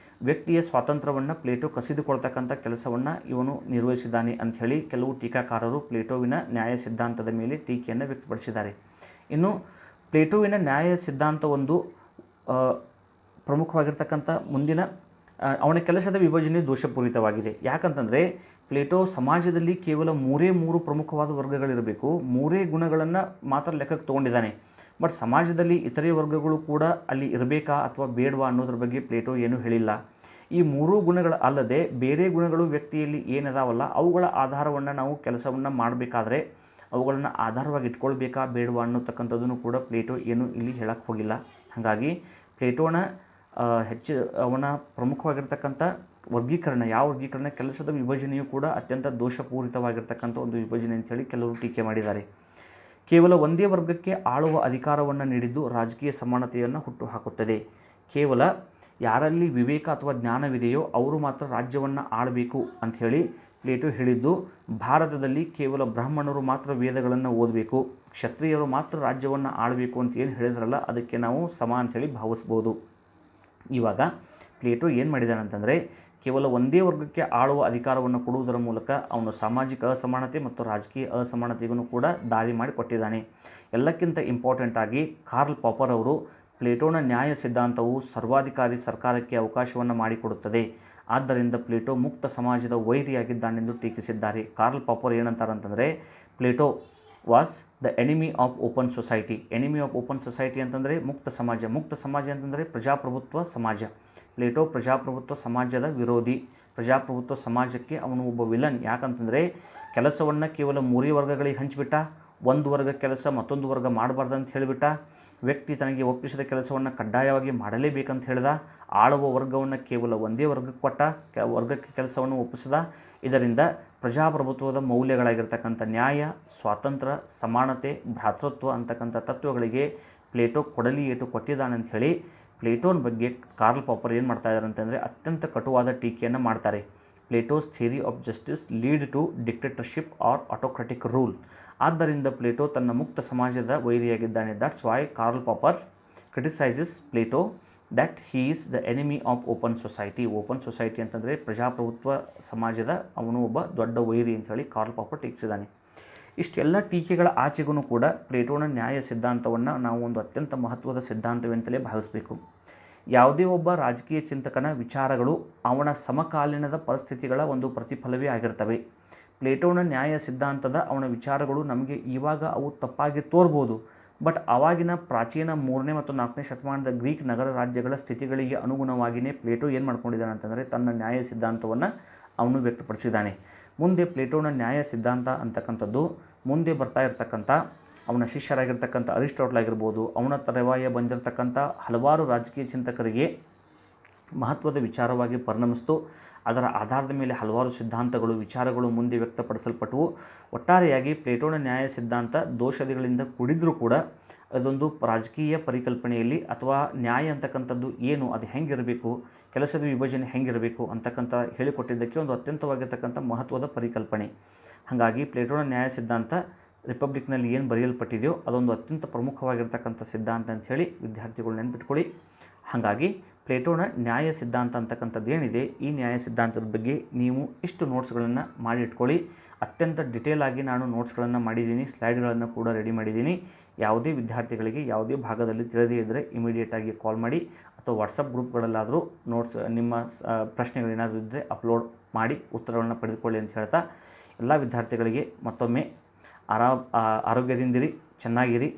ವ್ಯಕ್ತಿಯ ಸ್ವಾತಂತ್ರ್ಯವನ್ನು ಪ್ಲೇಟೋ ಕಸಿದುಕೊಳ್ತಕ್ಕಂಥ ಕೆಲಸವನ್ನು ಇವನು ನಿರ್ವಹಿಸಿದ್ದಾನೆ ಅಂಥೇಳಿ ಕೆಲವು ಟೀಕಾಕಾರರು ಪ್ಲೇಟೋವಿನ ನ್ಯಾಯ ಸಿದ್ಧಾಂತದ ಮೇಲೆ ಟೀಕೆಯನ್ನು ವ್ಯಕ್ತಪಡಿಸಿದ್ದಾರೆ. ಇನ್ನು ಪ್ಲೇಟೋವಿನ ನ್ಯಾಯ ಸಿದ್ಧಾಂತ ಒಂದು ಪ್ರಮುಖವಾಗಿರ್ತಕ್ಕಂಥ ಮುಂದಿನ ಅವನ ಕೆಲಸದ ವಿಭಜನೆ ದೋಷಪೂರಿತವಾಗಿದೆ. ಯಾಕಂತಂದರೆ ಪ್ಲೇಟೋ ಸಮಾಜದಲ್ಲಿ ಕೇವಲ ಮೂರು ಪ್ರಮುಖವಾದ ವರ್ಗಗಳಿರಬೇಕು, 3 ಗುಣಗಳನ್ನು ಮಾತ್ರ ಲೆಕ್ಕಕ್ಕೆ ತೊಗೊಂಡಿದ್ದಾನೆ. ಬಟ್ ಸಮಾಜದಲ್ಲಿ ಇತರೆ ವರ್ಗಗಳು ಕೂಡ ಅಲ್ಲಿ ಇರಬೇಕಾ ಅಥವಾ ಬೇಡವಾ ಅನ್ನೋದ್ರ ಬಗ್ಗೆ ಪ್ಲೇಟೋ ಏನೂ ಹೇಳಿಲ್ಲ. ಈ 3 ಗುಣಗಳು ಅಲ್ಲದೆ ಬೇರೆ ಗುಣಗಳು ವ್ಯಕ್ತಿಯಲ್ಲಿ ಏನದಾವಲ್ಲ ಅವುಗಳ ಆಧಾರವನ್ನು ನಾವು ಕೆಲಸವನ್ನು ಮಾಡಬೇಕಾದ್ರೆ ಅವುಗಳನ್ನು ಆಧಾರವಾಗಿ ಇಟ್ಕೊಳ್ಬೇಕಾ ಬೇಡವಾ ಅನ್ನೋತಕ್ಕಂಥದ್ದನ್ನು ಕೂಡ ಪ್ಲೇಟೋ ಏನೂ ಇಲ್ಲಿ ಹೇಳಕ್ಕೆ ಹೋಗಿಲ್ಲ. ಹಾಗಾಗಿ ಪ್ಲೇಟೋನ ಅವನ ಪ್ರಮುಖವಾಗಿರ್ತಕ್ಕಂಥ ವರ್ಗೀಕರಣ, ಯಾವ ವರ್ಗೀಕರಣ, ಕೆಲಸದ ವಿಭಜನೆಯೂ ಕೂಡ ಅತ್ಯಂತ ದೋಷಪೂರಿತವಾಗಿರ್ತಕ್ಕಂಥ ಒಂದು ವಿಭಜನೆ ಅಂತೇಳಿ ಕೆಲವರು ಟೀಕೆ ಮಾಡಿದ್ದಾರೆ. ಕೇವಲ ಒಂದೇ ವರ್ಗಕ್ಕೆ ಆಳುವ ಅಧಿಕಾರವನ್ನು ನೀಡಿದ್ದು ರಾಜಕೀಯ ಸಮಾನತೆಯನ್ನು ಹುಟ್ಟುಹಾಕುತ್ತದೆ. ಕೇವಲ ಯಾರಲ್ಲಿ ವಿವೇಕ ಅಥವಾ ಜ್ಞಾನವಿದೆಯೋ ಅವರು ಮಾತ್ರ ರಾಜ್ಯವನ್ನು ಆಳಬೇಕು ಅಂಥೇಳಿ ಪ್ಲೇಟೋ ಹೇಳಿದ್ದು. ಭಾರತದಲ್ಲಿ ಕೇವಲ ಬ್ರಾಹ್ಮಣರು ಮಾತ್ರ ವೇದಗಳನ್ನು ಓದಬೇಕು, ಕ್ಷತ್ರಿಯರು ಮಾತ್ರ ರಾಜ್ಯವನ್ನು ಆಳಬೇಕು ಅಂತ ಏನು ಹೇಳಿದ್ರಲ್ಲ ಅದಕ್ಕೆ ನಾವು ಸಮ ಅಂಥೇಳಿ ಭಾವಿಸ್ಬೋದು. ಇವಾಗ ಪ್ಲೇಟೋ ಏನು ಮಾಡಿದ್ದಾನೆ ಅಂತಂದರೆ, ಕೇವಲ ಒಂದೇ ವರ್ಗಕ್ಕೆ ಆಳುವ ಅಧಿಕಾರವನ್ನು ಕೊಡುವುದರ ಮೂಲಕ ಅವನು ಸಾಮಾಜಿಕ ಅಸಮಾನತೆ ಮತ್ತು ರಾಜಕೀಯ ಅಸಮಾನತೆಗೂ ಕೂಡ ದಾರಿ ಮಾಡಿಕೊಟ್ಟಿದ್ದಾನೆ. ಎಲ್ಲಕ್ಕಿಂತ ಇಂಪಾರ್ಟೆಂಟಾಗಿ ಕಾರ್ಲ್ ಪಾಪರ್ ಅವರು ಪ್ಲೇಟೋನ ನ್ಯಾಯ ಸಿದ್ಧಾಂತವು ಸರ್ವಾಧಿಕಾರಿ ಸರ್ಕಾರಕ್ಕೆ ಅವಕಾಶವನ್ನು ಮಾಡಿಕೊಡುತ್ತದೆ. ಆದ್ದರಿಂದ ಪ್ಲೇಟೋ ಮುಕ್ತ ಸಮಾಜದ ವೈರಿಯಾಗಿದ್ದಾನೆಂದು ಟೀಕಿಸಿದ್ದಾರೆ. ಕಾರ್ಲ್ ಪಾಪರ್ ಏನಂತಾರಂತಂದರೆ, Plato was the enemy of open society. Enemy of open society ಅಂತಂದರೆ ಮುಕ್ತ ಸಮಾಜ. ಮುಕ್ತ ಸಮಾಜ ಅಂತಂದರೆ ಪ್ರಜಾಪ್ರಭುತ್ವ ಸಮಾಜ. ಪ್ಲೇಟೋ ಪ್ರಜಾಪ್ರಭುತ್ವ ಸಮಾಜದ ವಿರೋಧಿ. ಪ್ರಜಾಪ್ರಭುತ್ವ ಸಮಾಜಕ್ಕೆ ಅವನು ಒಬ್ಬ ವಿಲನ್. ಯಾಕಂತಂದರೆ ಕೆಲಸವನ್ನು ಕೇವಲ 3 ವರ್ಗಗಳಿಗೆ ಹಂಚಿಬಿಟ್ಟ. ಒಂದು ವರ್ಗ ಕೆಲಸ ಮತ್ತೊಂದು ವರ್ಗ ಮಾಡಬಾರ್ದಂತ ಹೇಳಿಬಿಟ್ಟ. ವ್ಯಕ್ತಿ ತನಗೆ ಒಪ್ಪಿಸಿದ ಕೆಲಸವನ್ನು ಕಡ್ಡಾಯವಾಗಿ ಮಾಡಲೇಬೇಕಂತ ಹೇಳಿದ. ಆಳುವ ವರ್ಗವನ್ನು ಕೇವಲ ಒಂದೇ ವರ್ಗಕ್ಕೆ ಕೊಟ್ಟ, ವರ್ಗಕ್ಕೆ ಕೆಲಸವನ್ನು ಒಪ್ಪಿಸಿದ. ಇದರಿಂದ ಪ್ರಜಾಪ್ರಭುತ್ವದ ಮೌಲ್ಯಗಳಾಗಿರ್ತಕ್ಕಂಥ ನ್ಯಾಯ, ಸ್ವಾತಂತ್ರ್ಯ, ಸಮಾನತೆ, ಭ್ರಾತೃತ್ವ ಅಂತಕ್ಕಂಥ ತತ್ವಗಳಿಗೆ ಪ್ಲೇಟೋ ಕೊಡಲಿ ಏಟು ಕೊಟ್ಟಿದ್ದಾನಂತ ಹೇಳಿ ಪ್ಲೇಟೋನ ಬಗ್ಗೆ ಕಾರ್ಲ್ ಪಾಪರ್ ಏನು ಮಾಡ್ತಾ ಇದ್ದಾರೆ ಅಂತಂದರೆ ಅತ್ಯಂತ ಕಟುವಾದ ಟೀಕೆಯನ್ನು ಮಾಡ್ತಾರೆ. Plato's theory of justice lead to dictatorship or autocratic rule. ಆದ್ದರಿಂದ ಪ್ಲೇಟೋ ತನ್ನ ಮುಕ್ತ ಸಮಾಜದ ವೈರಿಯಾಗಿದ್ದಾನೆ. That's why Karl Popper criticises Plato that he is the enemy of open society. Open society ಅಂತಂದರೆ ಪ್ರಜಾಪ್ರಭುತ್ವ ಸಮಾಜದ ಅವನು ಒಬ್ಬ ದೊಡ್ಡ ವೈರಿ ಅಂತ ಹೇಳಿ ಕಾರ್ಲ್ ಪಾಪರ್ ಟೀಕಿಸಿದ್ದಾನೆ. ಇಷ್ಟೆಲ್ಲ ಟೀಕೆಗಳ ಆಚೆಗೂ ಕೂಡ ಪ್ಲೇಟೋನ ನ್ಯಾಯ ಸಿದ್ಧಾಂತವನ್ನು ನಾವು ಒಂದು ಅತ್ಯಂತ ಮಹತ್ವದ ಸಿದ್ಧಾಂತವೆಂತಲೇ ಭಾವಿಸಬೇಕು. ಯಾವುದೇ ಒಬ್ಬ ರಾಜಕೀಯ ಚಿಂತಕನ ವಿಚಾರಗಳು ಅವನ ಸಮಕಾಲೀನದ ಪರಿಸ್ಥಿತಿಗಳ ಒಂದು ಪ್ರತಿಫಲವೇ ಆಗಿರ್ತವೆ. ಪ್ಲೇಟೋನ ನ್ಯಾಯ ಸಿದ್ಧಾಂತದ ಅವನ ವಿಚಾರಗಳು ನಮಗೆ ಇವಾಗ ಅವು ತಪ್ಪಾಗಿ ತೋರ್ಬೋದು. ಬಟ್ ಆವಾಗಿನ ಪ್ರಾಚೀನ 3ನೇ ಮತ್ತು 4ನೇ ಶತಮಾನದ ಗ್ರೀಕ್ ನಗರ ರಾಜ್ಯಗಳ ಸ್ಥಿತಿಗಳಿಗೆ ಅನುಗುಣವಾಗಿಯೇ ಪ್ಲೇಟೋ ಏನು ಮಾಡ್ಕೊಂಡಿದ್ದಾನೆ ಅಂತಂದರೆ ತನ್ನ ನ್ಯಾಯ ಸಿದ್ಧಾಂತವನ್ನು ಅವನು ವ್ಯಕ್ತಪಡಿಸಿದ್ದಾನೆ. ಮುಂದೆ ಪ್ಲೇಟೋನ ನ್ಯಾಯ ಸಿದ್ಧಾಂತ ಅಂತಕ್ಕಂಥದ್ದು ಮುಂದೆ ಬರ್ತಾ ಇರತಕ್ಕಂಥ ಅವನ ಶಿಷ್ಯರಾಗಿರ್ತಕ್ಕಂಥ ಅರಿಸ್ಟಾಟಲ್ ಆಗಿರ್ಬೋದು, ಅವನ ತರುವಾಯ ಬಂದಿರತಕ್ಕಂಥ ಹಲವಾರು ರಾಜಕೀಯ ಚಿಂತಕರಿಗೆ ಮಹತ್ವದ ವಿಚಾರವಾಗಿ ಪರಿಣಮಿಸಿತು. ಅದರ ಆಧಾರದ ಮೇಲೆ ಹಲವಾರು ಸಿದ್ಧಾಂತಗಳು, ವಿಚಾರಗಳು ಮುಂದೆ ವ್ಯಕ್ತಪಡಿಸಲ್ಪಟ್ಟವು. ಒಟ್ಟಾರೆಯಾಗಿ ಪ್ಲೇಟೋನ ನ್ಯಾಯ ಸಿದ್ಧಾಂತ ದೋಷಗಳಿಂದ ಕೂಡಿದ್ರೂ ಕೂಡ ಅದೊಂದು ರಾಜಕೀಯ ಪರಿಕಲ್ಪನೆಯಲ್ಲಿ ಅಥವಾ ನ್ಯಾಯ ಅಂತಕ್ಕಂಥದ್ದು ಏನು, ಅದು ಹೆಂಗಿರಬೇಕು, ಕೆಲಸದ ವಿಭಜನೆ ಹೆಂಗಿರಬೇಕು ಅಂತಕ್ಕಂಥ ಹೇಳಿಕೊಟ್ಟಿದ್ದಕ್ಕೆ ಒಂದು ಅತ್ಯಂತವಾಗಿರ್ತಕ್ಕಂಥ ಮಹತ್ವದ ಪರಿಕಲ್ಪನೆ. ಹಾಗಾಗಿ ಪ್ಲೇಟೋನ ನ್ಯಾಯ ಸಿದ್ಧಾಂತ ರಿಪಬ್ಲಿಕ್ನಲ್ಲಿ ಏನು ಬರೆಯಲ್ಪಟ್ಟಿದೆಯೋ ಅದೊಂದು ಅತ್ಯಂತ ಪ್ರಮುಖವಾಗಿರ್ತಕ್ಕಂಥ ಸಿದ್ಧಾಂತ ಅಂಥೇಳಿ ವಿದ್ಯಾರ್ಥಿಗಳು ನೆನ್ಪಿಟ್ಕೊಳ್ಳಿ. ಹಾಗಾಗಿ ಪ್ಲೇಟೋನ ನ್ಯಾಯ ಸಿದ್ಧಾಂತ ಅಂತಕ್ಕಂಥದ್ದು ಏನಿದೆ, ಈ ನ್ಯಾಯ ಸಿದ್ಧಾಂತದ ಬಗ್ಗೆ ನೀವು ಇಷ್ಟು ನೋಟ್ಸ್ಗಳನ್ನು ಮಾಡಿ ಇಟ್ಕೊಳ್ಳಿ. ಅತ್ಯಂತ ಡಿಟೇಲ್ ಆಗಿ ನಾನು ನೋಟ್ಸ್ಗಳನ್ನು ಮಾಡಿದ್ದೀನಿ, ಸ್ಲೈಡ್ಗಳನ್ನು ಕೂಡ ರೆಡಿ ಮಾಡಿದ್ದೀನಿ. ಯಾವುದೇ ವಿದ್ಯಾರ್ಥಿಗಳಿಗೆ ಯಾವುದೇ ಭಾಗದಲ್ಲಿ ತಿಳಿದೇ ಇದ್ದರೆ ಇಮಿಡಿಯೇಟಾಗಿ ಕಾಲ್ ಮಾಡಿ ಅಥವಾ ವಾಟ್ಸಪ್ ಗ್ರೂಪ್ಗಳಲ್ಲಾದರೂ ನೋಟ್ಸ್ ನಿಮ್ಮ ಪ್ರಶ್ನೆಗಳೇನಾದರೂ ಇದ್ದರೆ ಅಪ್ಲೋಡ್ ಮಾಡಿ ಉತ್ತರಗಳನ್ನು ಪಡೆದುಕೊಳ್ಳಿ ಅಂತ ಹೇಳ್ತಾ ಎಲ್ಲ ವಿದ್ಯಾರ್ಥಿಗಳಿಗೆ ಮತ್ತೊಮ್ಮೆ ಆರೋಗ್ಯದಿಂದಿರಿ, ಚೆನ್ನಾಗಿರಿ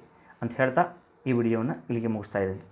ಅಂತ ಹೇಳ್ತಾ ಈ ವಿಡಿಯೋವನ್ನು ಇಲ್ಲಿಗೆ ಮುಗಿಸ್ತಾ ಇದ್ದೀನಿ.